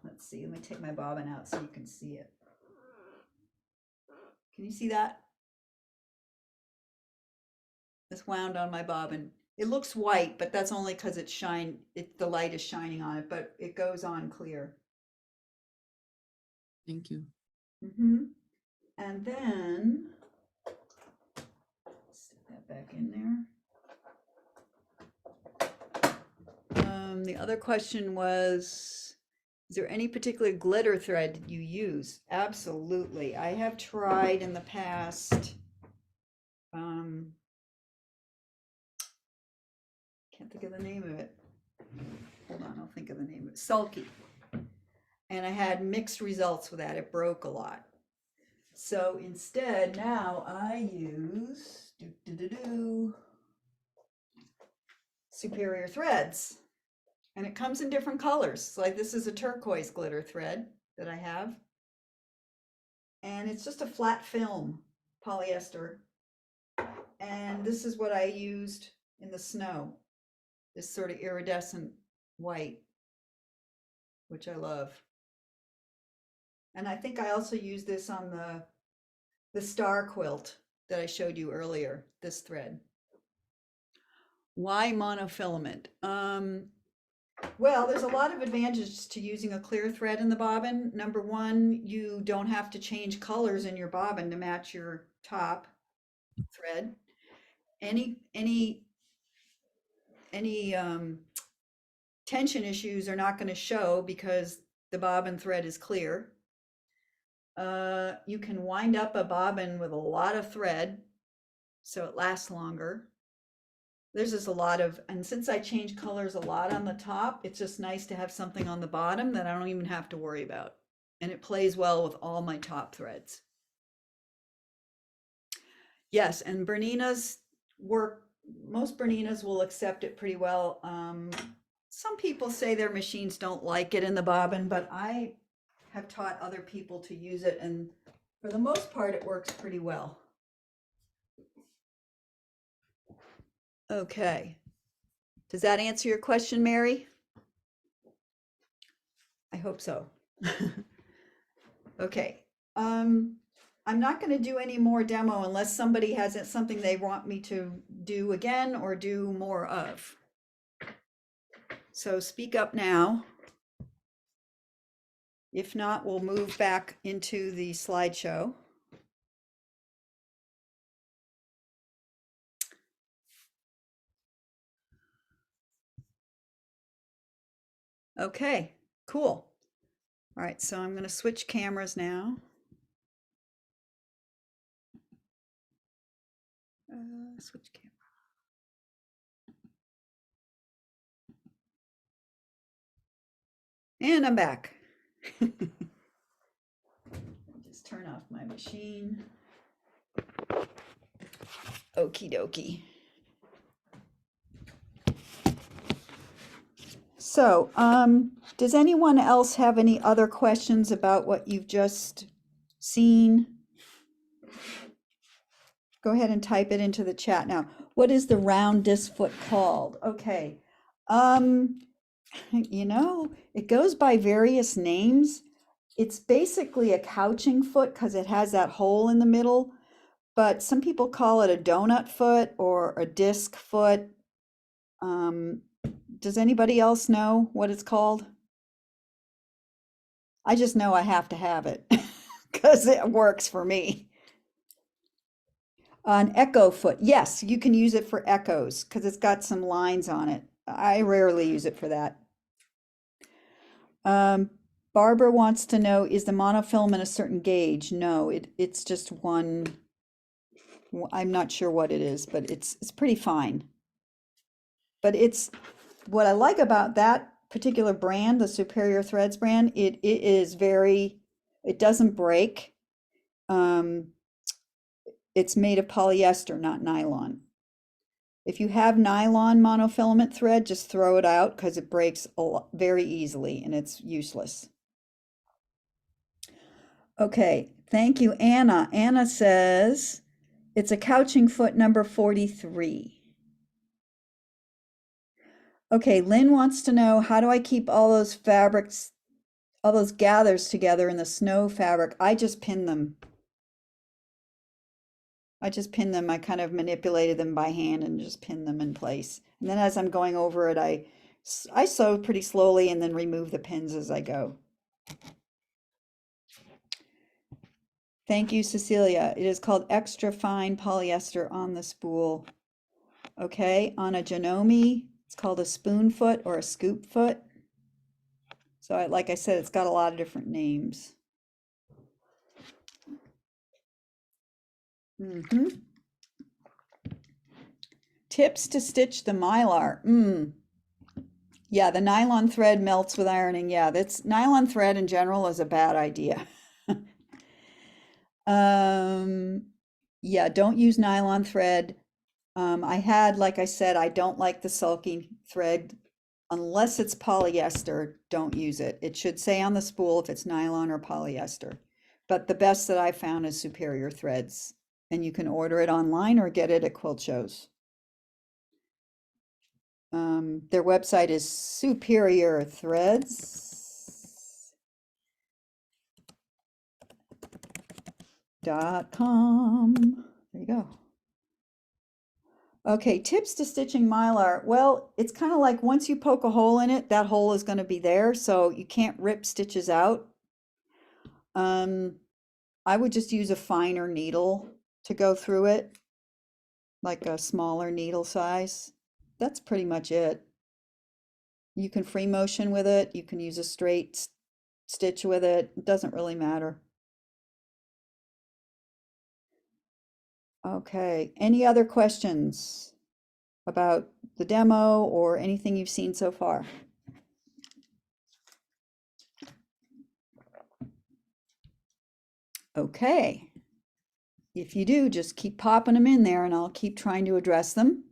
Let's see, let me take my bobbin out so you can see it. Can you see that? It's wound on my bobbin. It looks white, but that's only because the light is shining on it, but it goes on clear. Thank you. And then, stick that back in there. The other question was, is there any particular glitter thread you use? Absolutely. I have tried in the past. Can't think of the name of it. Hold on, I'll think of the name of it. Sulky. And I had mixed results with that. It broke a lot. So instead, now I use Superior Threads. And it comes in different colors. Like this is a turquoise glitter thread that I have. And it's just a flat film, polyester. And this is what I used in the snow. This sort of iridescent white, which I love. And I think I also used this on the star quilt that I showed you earlier, this thread. Why monofilament? Well, there's a lot of advantages to using a clear thread in the bobbin. Number one, you don't have to change colors in your bobbin to match your top thread. Any tension issues are not going to show because the bobbin thread is clear. You can wind up a bobbin with a lot of thread so it lasts longer. There's just a lot of, and since I change colors a lot on the top, it's just nice to have something on the bottom that I don't even have to worry about. And it plays well with all my top threads. Yes, and Bernina's work, most Berninas will accept it pretty well. Some people say their machines don't like it in the bobbin, but I have taught other people to use it, and for the most part, it works pretty well. Okay. Does that answer your question, Mary? I hope so. Okay. I'm not going to do any more demo unless somebody has something they want me to do again or do more of. So speak up now. If not, we'll move back into the slideshow. Okay, cool. All right, so I'm going to switch cameras now. Switch camera. And I'm back. Just turn off my machine. Okie dokie. So, does anyone else have any other questions about what you've just seen? Go ahead and type it into the chat now. What is the round disc foot called? Okay. Um, it goes by various names. It's basically a couching foot because it has that hole in the middle, but some people call it a donut foot or a disc foot. Um, does anybody else know what it's called? I just know I have to have it because it works for me. An echo foot. Yes, you can use it for echoes because it's got some lines on it. I rarely use it for that. Barbara wants to know, is the monofilament a certain gauge? No, it's just one. I'm not sure what it is, but it's pretty fine. But it's what I like about that particular brand, the Superior Threads brand, it is very, it doesn't break. It's made of polyester, not nylon. If you have nylon monofilament thread, just throw it out because it breaks very easily and it's useless. Okay, thank you, Anna. Anna says it's a couching foot number 43. Okay, Lynn wants to know, how do I keep all those fabrics, all those gathers together in the snow fabric? I just pin them. I kind of manipulated them by hand and just pin them in place. And then as I'm going over it, I sew pretty slowly and then remove the pins as I go. Thank you, Cecilia. It is called extra fine polyester on the spool. Okay, on a Janome, it's called a spoon foot or a scoop foot. So like I said, it's got a lot of different names. Tips to stitch the Mylar. Yeah, the nylon thread melts with ironing. Yeah, that's nylon thread in general is a bad idea. Yeah, don't use nylon thread. Like I said, I don't like the sulking thread. Unless it's polyester, don't use it. It should say on the spool if it's nylon or polyester. But the best that I found is Superior Threads. And you can order it online or get it at quilt shows. Their website is superiorthreads.com. There you go. Okay, tips to stitching Mylar. Well, it's kind of like once you poke a hole in it, that hole is going to be there, so you can't rip stitches out. I would just use a finer needle to go through it, like a smaller needle size. That's pretty much it. You can free motion with it. You can use a straight stitch with it. It doesn't really matter. Okay, any other questions about the demo or anything you've seen so far? Okay. If you do, just keep popping them in there and I'll keep trying to address them.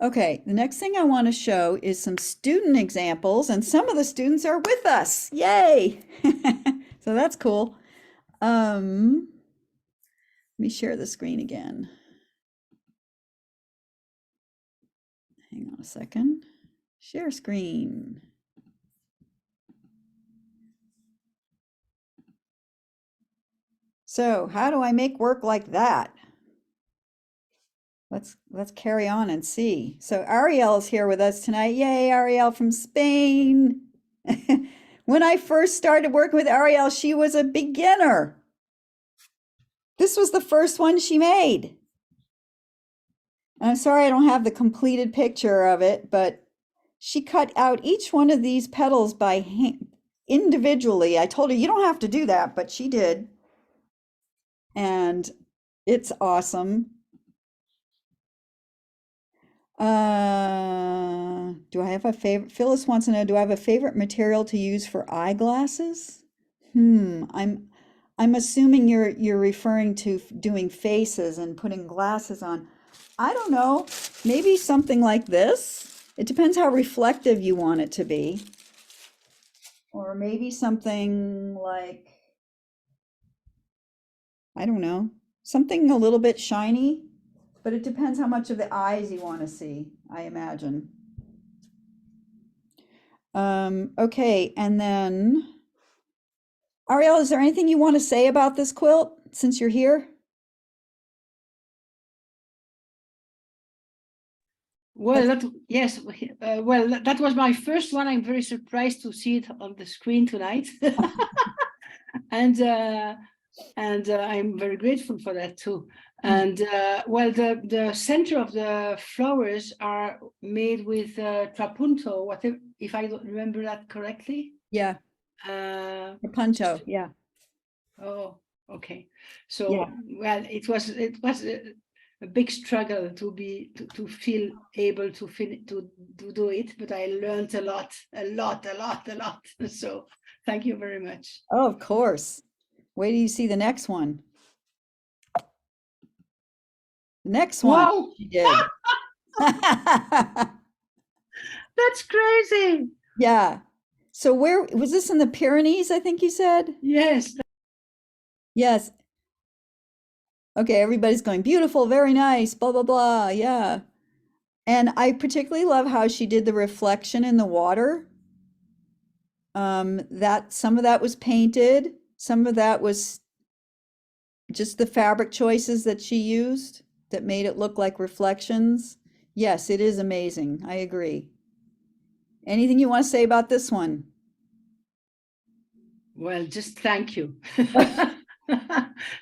Okay, the next thing I want to show is some student examples, and some of the students are with us. Yay! So that's cool. Let me share the screen again. Hang on a second. Share screen. So how do I make work like that? Let's carry on and see. So Ariel is here with us tonight. Yay, Ariel from Spain. When I first started working with Ariel, she was a beginner. This was the first one she made. And I'm sorry I don't have the completed picture of it, but she cut out each one of these petals by hand, individually. I told her you don't have to do that, but she did. And it's awesome. Do I have a favorite? Phyllis wants to know, do I have a favorite material to use for eyeglasses? I'm assuming you're referring to doing faces and putting glasses on. I don't know, maybe something like this. It depends how reflective you want it to be. Or maybe something like, I don't know, something a little bit shiny, but it depends how much of the eyes you want to see, I imagine. Okay, and then Ariel, is there anything you want to say about this quilt since you're here? Well, yes, that was my first one. I'm very surprised to see it on the screen tonight. and I'm very grateful for that too. And well, the center of the flowers are made with trapunto, whatever, if I don't remember that correctly. Yeah, Uh, punto, yeah. oh, okay. So Yeah. well, it was a big struggle to feel able to do it, but I learned a lot. So thank you very much. Oh, of course. Wait till you see the next one. The next one Wow, she did. that's crazy. Yeah. So where was this, in the Pyrenees, I think you said? Yes. Yes. Okay, everybody's going, beautiful, very nice, blah, blah, blah. Yeah. And I particularly love how she did the reflection in the water. That some of that was painted, some of that was just the fabric choices that she used that made it look like reflections. Yes, it is amazing. I agree. Anything you want to say about this one? Well, just thank you. I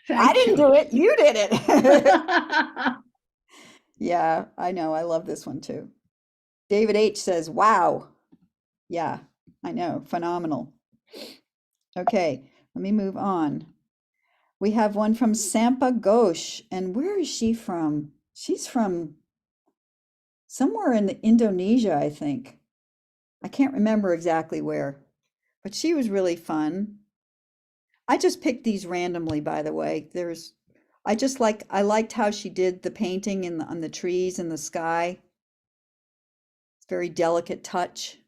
Thank didn't you. do it. You did it. Yeah, I know. I love this one too. David H says, wow. Yeah, I know. Phenomenal. Okay, let me move on. We have one from Sampa Ghosh. And where is she from? She's from somewhere in Indonesia, I think. I can't remember exactly where, but she was really fun. I just picked these randomly, by the way. I liked how she did the painting on the trees and the sky. It's very delicate touch.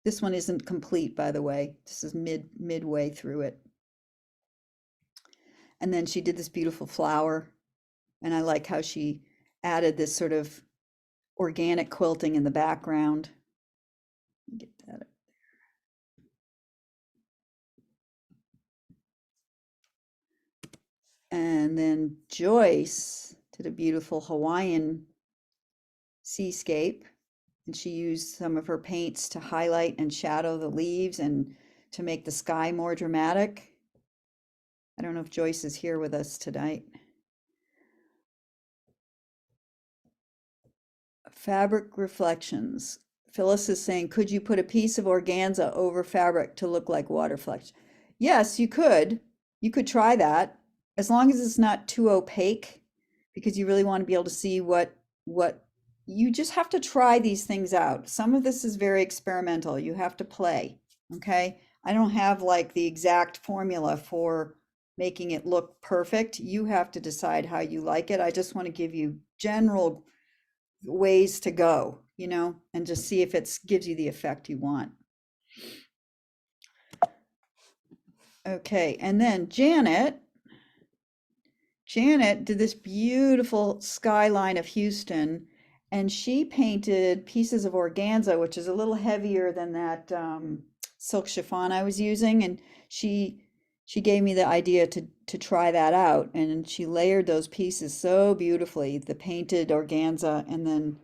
This one isn't complete, by the way. This is midway through it. And then she did this beautiful flower, and I like how she added this sort of organic quilting in the background. Get that. And then Joyce did a beautiful Hawaiian seascape, and she used some of her paints to highlight and shadow the leaves and to make the sky more dramatic. I don't know if Joyce is here with us tonight. Fabric reflections. Phyllis is saying, could you put a piece of organza over fabric to look like water reflection? Yes, you could. You could try that, as long as it's not too opaque, because you really want to be able to see what you just have to try these things out. Some of this is very experimental. You have to play. Okay. I don't have like the exact formula for making it look perfect. You have to decide how you like it. I just want to give you general ways to go, and just see if it gives you the effect you want. Okay, and then Janet did this beautiful skyline of Houston, and she painted pieces of organza, which is a little heavier than that silk chiffon I was using, and she gave me the idea to try that out, and she layered those pieces so beautifully, the painted organza, and then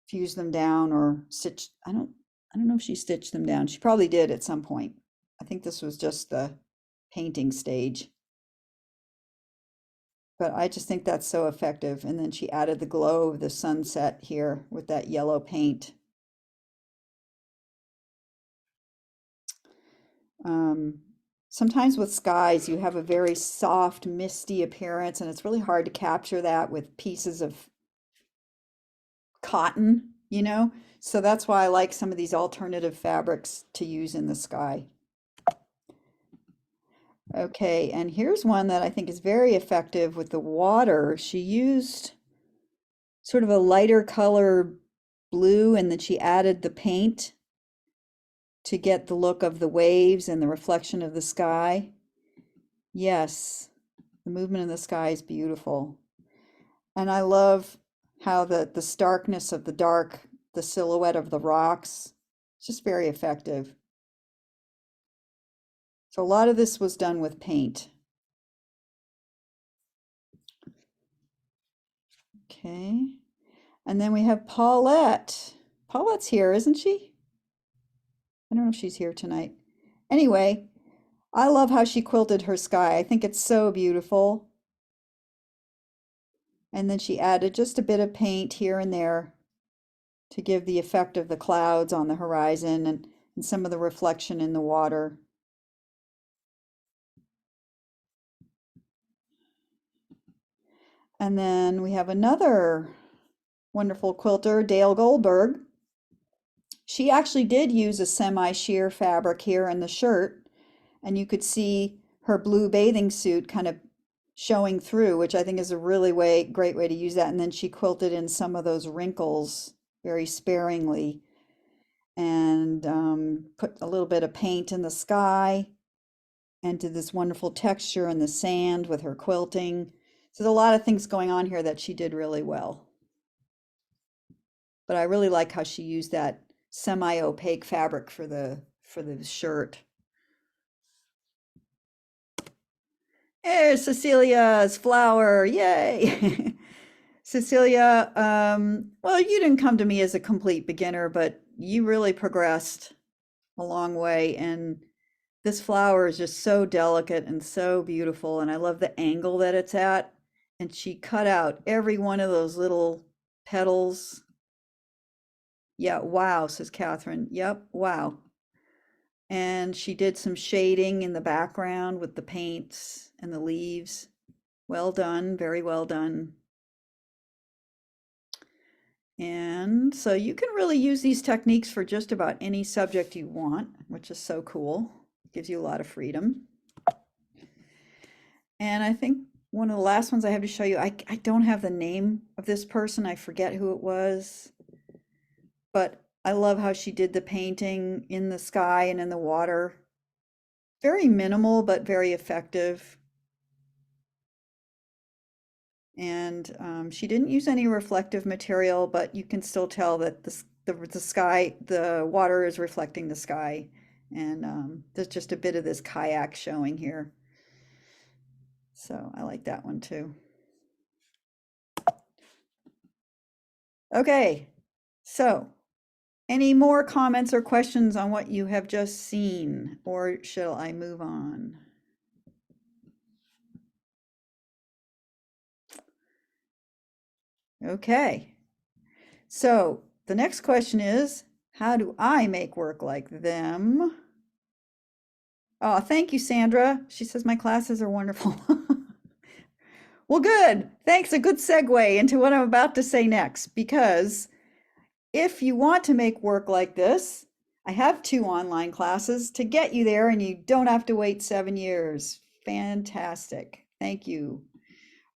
fused them down or stitched. I don't know if she stitched them down. She probably did at some point. I think this was just the painting stage. But I just think that's so effective. And then she added the glow of the sunset here with that yellow paint. Sometimes with skies, you have a very soft, misty appearance, and it's really hard to capture that with pieces of cotton, So that's why I like some of these alternative fabrics to use in the sky. Okay, and here's one that I think is very effective with the water. She used sort of a lighter color blue, and then she added the paint to get the look of the waves and the reflection of the sky. Yes, the movement in the sky is beautiful. And I love how the starkness of the silhouette of the rocks, it's just very effective. So a lot of this was done with paint. Okay. And then we have Paulette. Paulette's here, isn't she? I don't know if she's here tonight. Anyway, I love how she quilted her sky. I think it's so beautiful. And then she added just a bit of paint here and there to give the effect of the clouds on the horizon and some of the reflection in the water. And then we have another wonderful quilter, Dale Goldberg. She actually did use a semi-sheer fabric here in the shirt, and you could see her blue bathing suit kind of showing through, which I think is a really great way to use that. And then she quilted in some of those wrinkles very sparingly and put a little bit of paint in the sky and did this wonderful texture in the sand with her quilting. So there's a lot of things going on here that she did really well. But I really like how she used that semi-opaque fabric for the shirt. There's Cecilia's flower, yay! Cecilia, well, you didn't come to me as a complete beginner, but you really progressed a long way, and this flower is just so delicate and so beautiful, and I love the angle that it's at. And she cut out every one of those little petals. Yeah, wow, says Catherine. Yep, wow. And she did some shading in the background with the paints and the leaves. Well done, very well done. And so you can really use these techniques for just about any subject you want, which is so cool. Gives you a lot of freedom. And I think one of the last ones I have to show you, I don't have the name of this person. I forget who it was. But I love how she did the painting in the sky and in the water. Very minimal, but very effective. And she didn't use any reflective material, but you can still tell that the sky, the water is reflecting the sky. And there's just a bit of this kayak showing here. So I like that one too. Okay, so any more comments or questions on what you have just seen, or shall I move on? Okay, so the next question is, how do I make work like them? Oh, thank you, Sandra. She says my classes are wonderful. Well, good. Thanks. A good segue into what I'm about to say next, because if you want to make work like this, I have 2 online classes to get you there, and you don't have to wait 7 years. Fantastic. Thank you.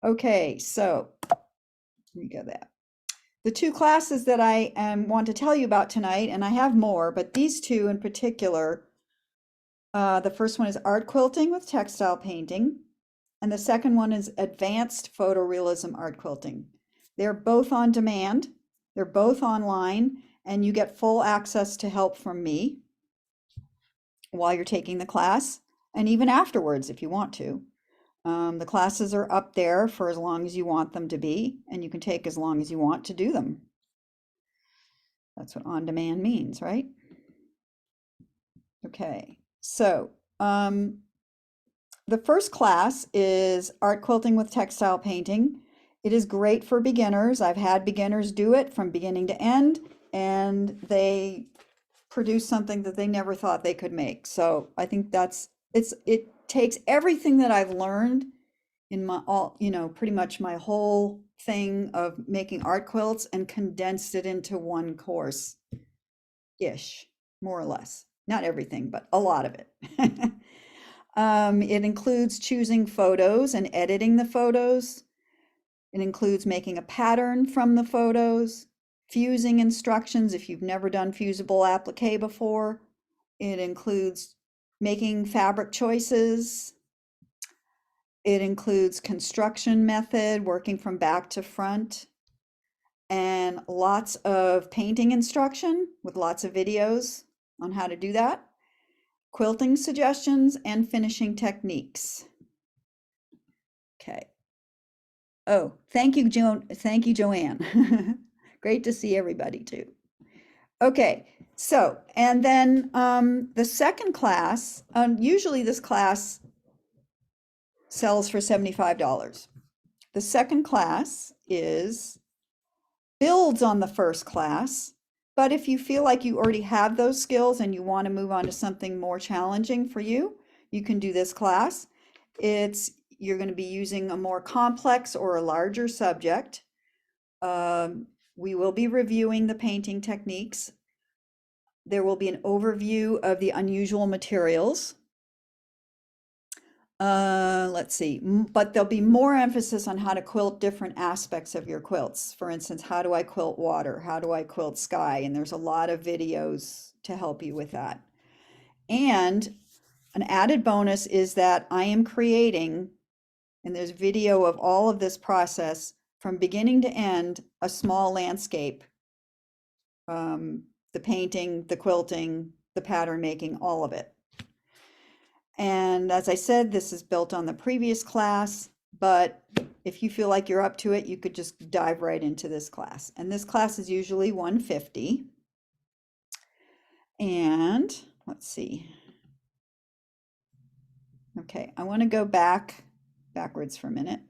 Okay, so we got that. The 2 classes that I want to tell you about tonight, and I have more, but these 2 in particular, the first one is art quilting with textile painting, and the second one is advanced photorealism art quilting. They're both on demand. They're both online, and you get full access to help from me while you're taking the class, and even afterwards if you want to. The classes are up there for as long as you want them to be, and you can take as long as you want to do them. That's what on demand means, right? Okay, so the first class is art quilting with textile painting. It is great for beginners. I've had beginners do it from beginning to end, and they produce something that they never thought they could make. So I think it takes everything that I've learned in pretty much my whole thing of making art quilts and condensed it into one course-ish, more or less. Not everything, but a lot of it. It includes choosing photos and editing the photos. It includes making a pattern from the photos, fusing instructions if you've never done fusible applique before. It includes making fabric choices. It includes construction method, working from back to front, and lots of painting instruction with lots of videos on how to do that, quilting suggestions, and finishing techniques. Okay. Oh, thank you, Thank you, Joanne. Great to see everybody too. Okay, so, and then the second class, usually this class sells for $75. The second class builds on the first class, but if you feel like you already have those skills and you want to move on to something more challenging for you, you can do this class. You're going to be using a more complex or a larger subject. We will be reviewing the painting techniques. There will be an overview of the unusual materials. Let's see, but there'll be more emphasis on how to quilt different aspects of your quilts. For instance, how do I quilt water? How do I quilt sky? And there's a lot of videos to help you with that. And an added bonus is that I am creating, and there's video of all of this process from beginning to end, a small landscape. The painting, the quilting, the pattern making, all of it. And as I said, this is built on the previous class, but if you feel like you're up to it, you could just dive right into this class. And this class is usually $150. And let's see. Okay, I want to go backwards for a minute.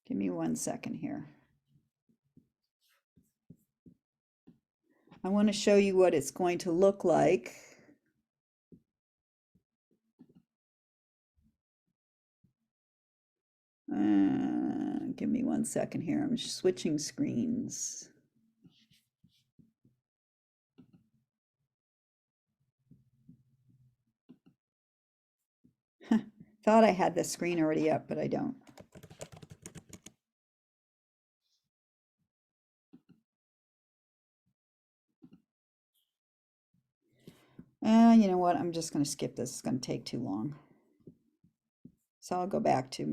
Give me 1 second here. I want to show you what it's going to look like. Give me 1 second here. I'm switching screens. Thought I had the screen already up, but I don't. You know what? I'm just going to skip this. It's going to take too long. So I'll go back to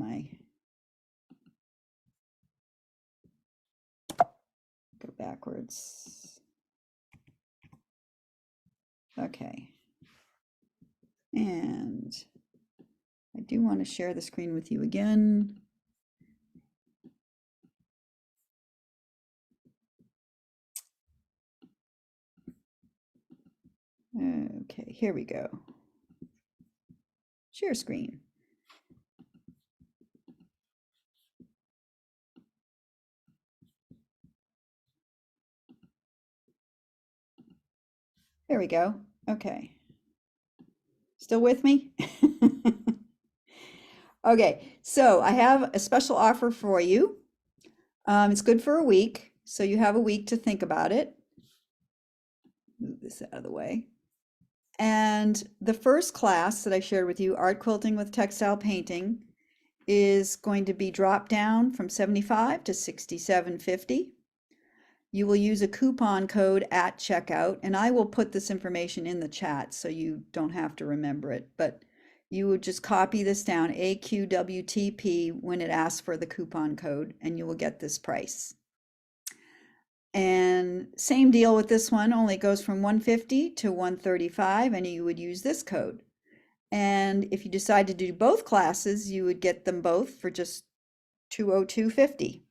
go backwards. Okay. And I do want to share the screen with you again. Okay, here we go. Share screen. There we go. Okay. Still with me? Okay, so I have a special offer for you. It's good for a week, so you have a week to think about it. Move this out of the way. And the first class that I shared with you, Art Quilting with Textile Painting, is going to be dropped down from $75 to $67.50. You will use a coupon code at checkout, and I will put this information in the chat so you don't have to remember it, but you would just copy this down, AQWTP, when it asks for the coupon code, and you will get this price. And same deal with this one, only goes from $150 to $135, and you would use this code. And if you decide to do both classes, you would get them both for just $202.50.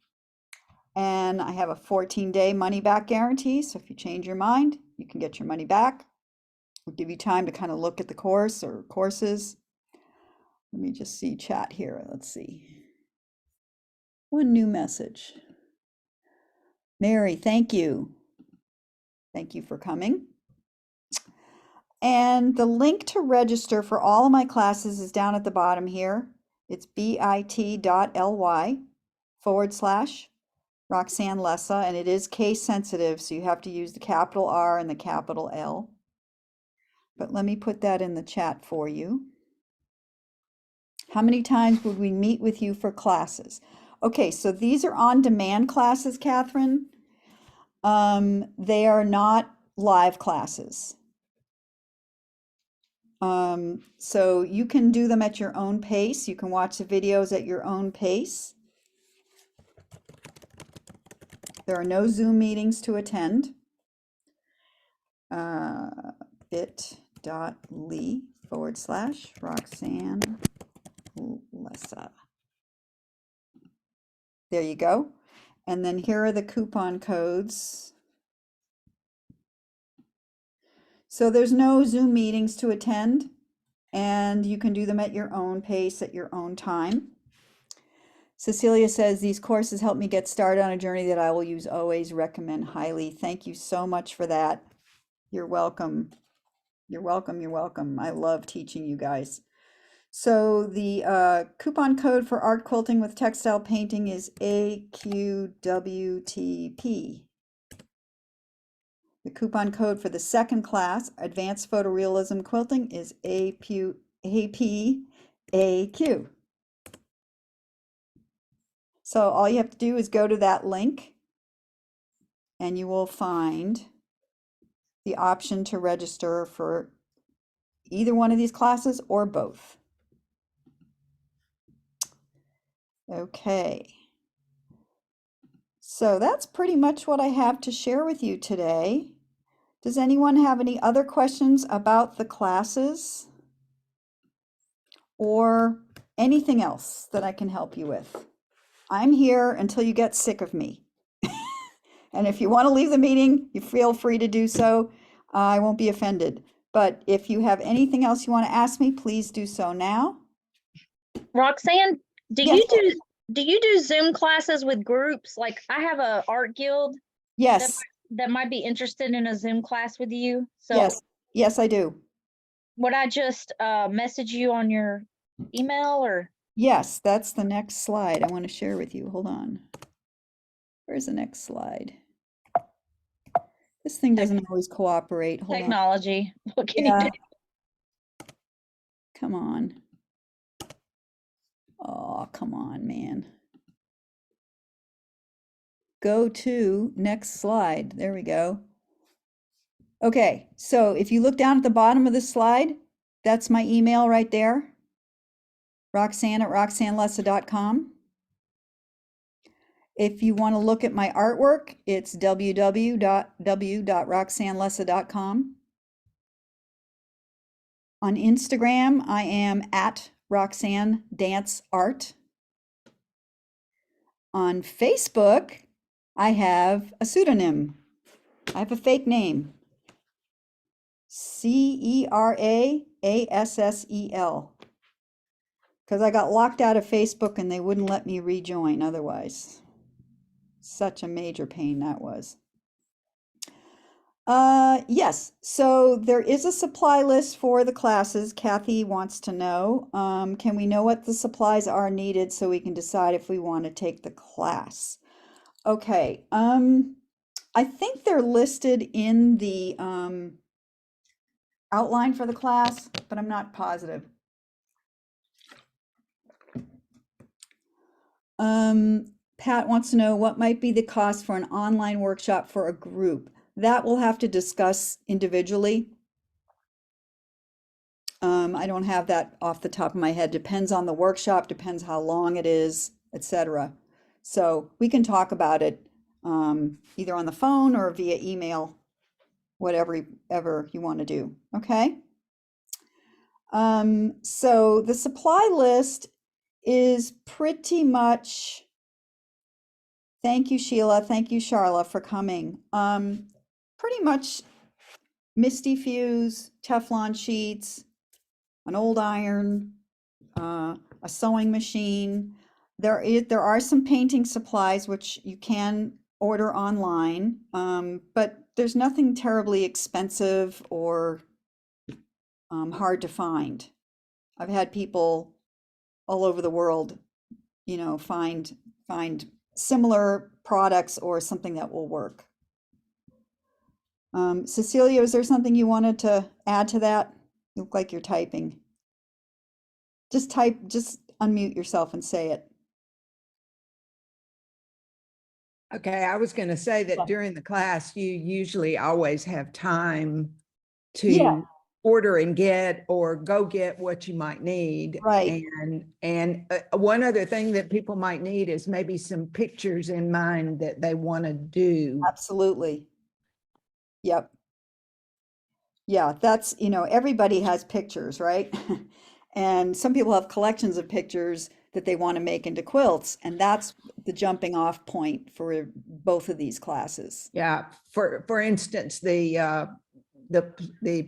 And I have a 14-day money-back guarantee, so if you change your mind, you can get your money back. We'll give you time to kind of look at the course or courses. Let me just see chat here. Let's see. One new message. Mary, thank you. Thank you for coming. And the link to register for all of my classes is down at the bottom here. It's bit.ly/Roxanne Lessa, and it is case sensitive, so you have to use the capital R and the capital L. But let me put that in the chat for you. How many times would we meet with you for classes? Okay, so these are on-demand classes, Catherine. They are not live classes. So you can do them at your own pace. You can watch the videos at your own pace. There are no Zoom meetings to attend. bit.ly/Roxanne Lessa. There you go. And then here are the coupon codes. So there's no Zoom meetings to attend, and you can do them at your own pace, at your own time. Cecilia says, these courses help me get started on a journey that I will use always, recommend highly. Thank you so much for that. You're welcome. You're welcome. You're welcome. I love teaching you guys. So the coupon code for art quilting with textile painting is AQWTP. The coupon code for the second class, Advanced Photorealism Quilting, is APAQ. So all you have to do is go to that link and you will find the option to register for either one of these classes or both. Okay. So that's pretty much what I have to share with you today. Does anyone have any other questions about the classes or anything else that I can help you with? I'm here until you get sick of me. And if you want to leave the meeting, you feel free to do so. I won't be offended. But if you have anything else you want to ask me, please do so now. Roxanne, Yes. do you do Zoom classes with groups? Like I have a art guild Yes, that might be interested in a Zoom class with you. So yes, yes, I do. would I just message you on your email or? Yes, that's the next slide I want to share with you. Hold on. Where's the next slide? This thing doesn't always cooperate. Hold on. Technology. What can you Yeah. do? Come on. Oh, come on, man. Go to next slide. There we go. Okay, so if you look down at the bottom of the slide, that's my email right there. Roxanne@roxannelessa.com. If you want to look at my artwork, it's www.roxannelessa.com. On Instagram, I am at Roxanne Dance Art. On Facebook, I have a pseudonym. I have a fake name. CERAASSEL. Because I got locked out of Facebook and they wouldn't let me rejoin otherwise. Such a major pain that was. Yes, so there is a supply list for the classes. Kathy wants to know, can we know what the supplies are needed so we can decide if we want to take the class? Okay, I think they're listed in the outline for the class, but I'm not positive. Pat wants to know what might be the cost for an online workshop for a group. That we'll have to discuss individually. I don't have that off the top of my head. Depends on the workshop, depends how long it is, etc. So we can talk about it either on the phone or via email, whatever ever you want to do. Okay. So the supply list is pretty much. Thank you, Sheila. Thank you, Charla, for coming. Pretty much Misty Fuse, Teflon sheets, an old iron, a sewing machine. There are some painting supplies which you can order online, but there's nothing terribly expensive or hard to find. I've had people all over the world, you know, find similar products or something that will work. Cecilia, is there something you wanted to add to that? You look like you're typing. Just type, just unmute yourself and say it. Okay, I was going to say Yeah. that during the class, you usually always have time Yeah. to order and get or go get what you might need. Right. And one other thing that people might need is maybe some pictures in mind that they want to do. Absolutely. Yep. Yeah, that's, everybody has pictures, right? And some people have collections of pictures that they want to make into quilts, and that's the jumping off point for both of these classes. Yeah, for instance, the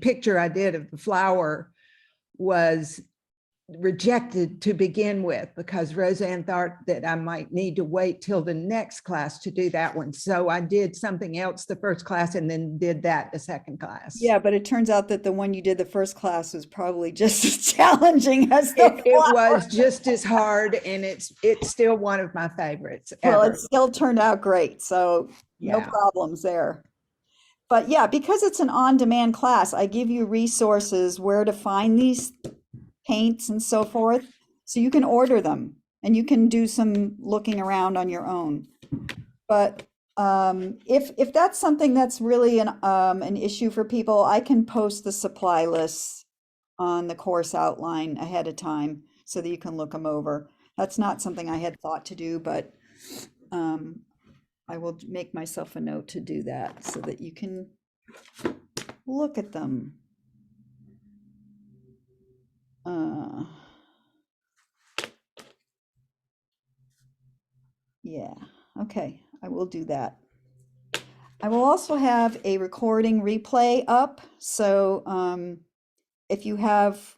picture I did of the flower was rejected to begin with because Roseanne thought that I might need to wait till the next class to do that one. So I did something else the first class and then did that the second class. Yeah, but it turns out that the one you did the first class was probably just as challenging as the It flower. was just as hard, and it's still one of my favorites Well, ever. it still turned out great, so no Yeah. problems there. But yeah, because it's an on-demand class, I give you resources where to find these paints and so forth, so you can order them and you can do some looking around on your own. But if that's something that's really an issue for people, I can post the supply lists on the course outline ahead of time so that you can look them over. That's not something I had thought to do, but I will make myself a note to do that so that you can look at them. Yeah, okay, I will do that. I will also have a recording replay up, so if you have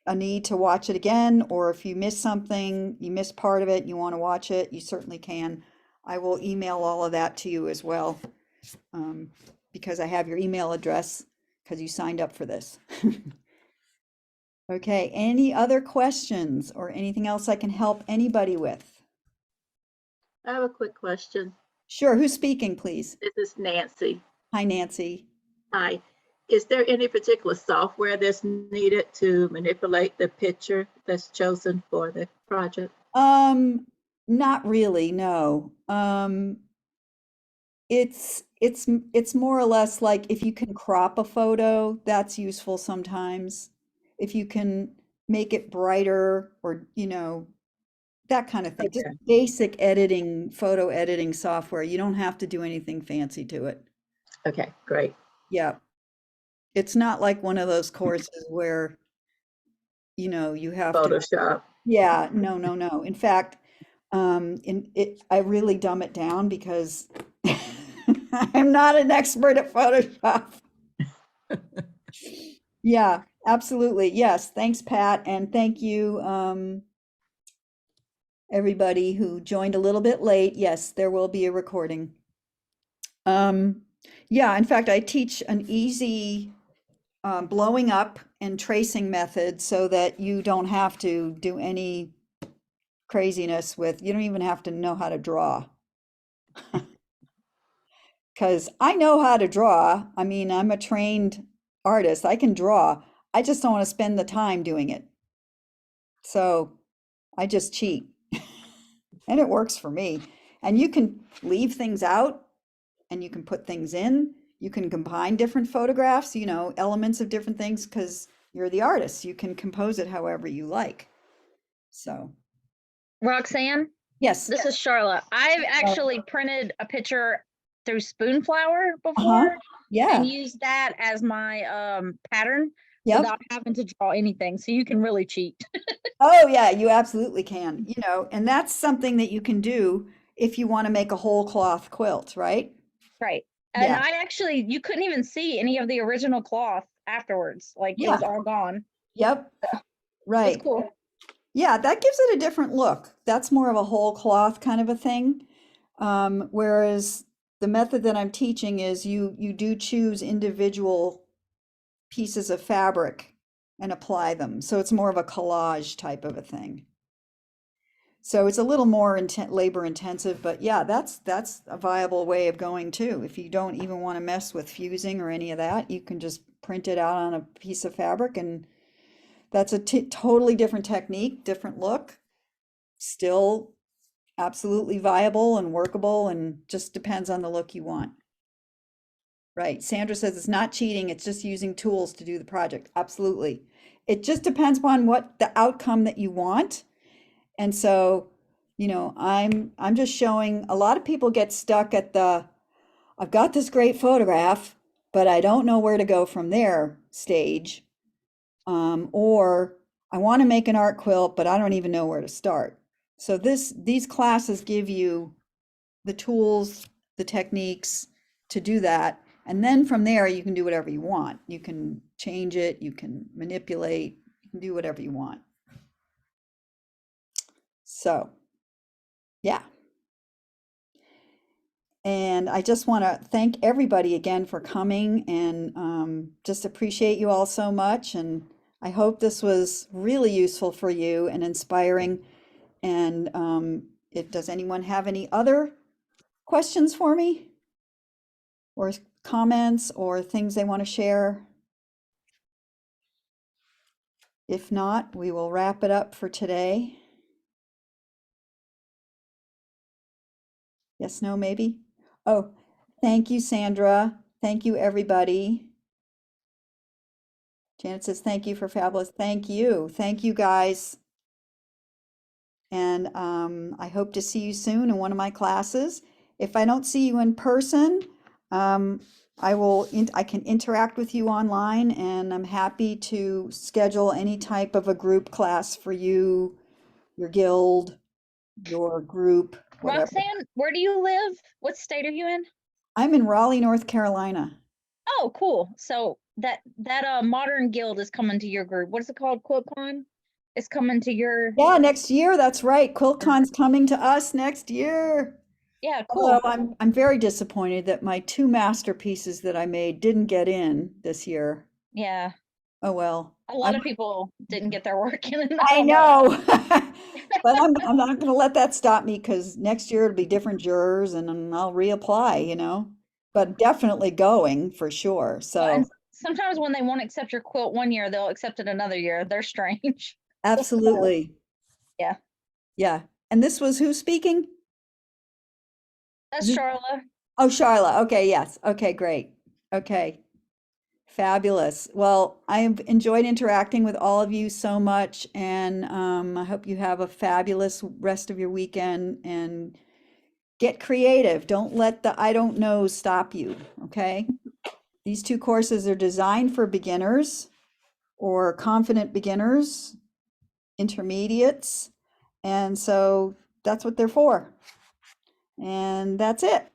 a need to watch it again, or if you miss something, you missed part of it, you want to watch it, you certainly can. I will email all of that to you as well, because I have your email address because you signed up for this. Okay, any other questions or anything else I can help anybody with? I have a quick question. Sure, who's speaking, please? This is Nancy. Hi, Nancy. Hi. Is there any particular software that's needed to manipulate the picture that's chosen for the project? Not really, no. It's more or less like if you can crop a photo, that's useful sometimes. If you can make it brighter or, that kind of thing. Just Okay. basic editing, photo editing software. You don't have to do anything fancy to it. Okay, great. Yeah. It's not like one of those courses where, you have to, Photoshop. yeah, no, no, no. In fact, I really dumb it down because I'm not an expert at Photoshop. Yeah, absolutely. Yes. Thanks, Pat. And thank you, everybody who joined a little bit late. Yes, there will be a recording. Yeah, in fact, I teach an easy blowing up and tracing method so that you don't have to do any craziness with, you don't even have to know how to draw. Because I know how to draw. I mean, I'm a trained artist. I can draw. I just don't want to spend the time doing it. So I just cheat. And it works for me. And you can leave things out and you can put things in. You can combine different photographs, elements of different things because you're the artist. You can compose it however you like. So, Roxanne, yes. this is Charlotte. I've actually printed a picture through Spoonflower Uh-huh. before Yeah. and used that as my pattern Yep. without having to draw anything. So you can really cheat. Oh, yeah, you absolutely can, and that's something that you can do if you want to make a whole cloth quilt, right? Right. And Yeah. you couldn't even see any of the original cloth afterwards. Like it was Yeah. all gone. Yep. Right. It's cool. Yeah, that gives it a different look. That's more of a whole cloth kind of a thing. Whereas the method that I'm teaching is you do choose individual pieces of fabric and apply them. So it's more of a collage type of a thing. So it's a little more labor intensive, but yeah, that's a viable way of going too. If you don't even want to mess with fusing or any of that, you can just print it out on a piece of fabric, and that's a totally different technique, different look, still absolutely viable and workable and just depends on the look you want. Right. Sandra says it's not cheating, it's just using tools to do the project. Absolutely. It just depends upon what the outcome that you want. And so, you know, I'm just showing a lot of people get stuck at the I've got this great photograph, but I don't know where to go from there stage. Or I want to make an art quilt, but I don't even know where to start. So these classes give you the tools, the techniques to do that. And then from there, you can do whatever you want. You can change it, you can manipulate, you can do whatever you want. So, yeah. And I just want to thank everybody again for coming and just appreciate you all so much. And I hope this was really useful for you and inspiring. And does anyone have any other questions for me? Or comments or things they want to share? If not, we will wrap it up for today. Yes, no, maybe? Oh, thank you, Sandra. Thank you, everybody. Janet says, thank you for fabulous. Thank you. Thank you, guys. And I hope to see you soon in one of my classes. If I don't see you in person, I can interact with you online, and I'm happy to schedule any type of a group class for you, your guild, your group, whatever. Roxanne, where do you live? What state are you in? I'm in Raleigh, North Carolina. Oh, cool. So that modern guild is coming to your group. What is it called? QuiltCon? It's coming to your. Yeah, next year, that's right. QuiltCon's coming to us next year. Yeah, cool. Although I'm very disappointed that my 2 masterpieces that I made didn't get in this year. Yeah. Oh well. A lot of people didn't get their work in. and I don't know. But I'm not going to let that stop me because next year it'll be different jurors and then I'll reapply, you know. But definitely going for sure. Well, So and sometimes when they won't accept your quilt one year, they'll accept it another year. They're strange. absolutely. Yeah. Yeah. And this was who speaking? That's Is it- Charla. Oh, Charlotte. Okay, yes. Okay, great. Okay. Fabulous. Well, I've enjoyed interacting with all of you so much, and I hope you have a fabulous rest of your weekend and get creative. Don't let the I don't know stop you, okay? These 2 courses are designed for beginners or confident beginners, intermediates, and so that's what they're for. And that's it.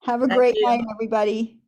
Have a Thank great you. night, everybody.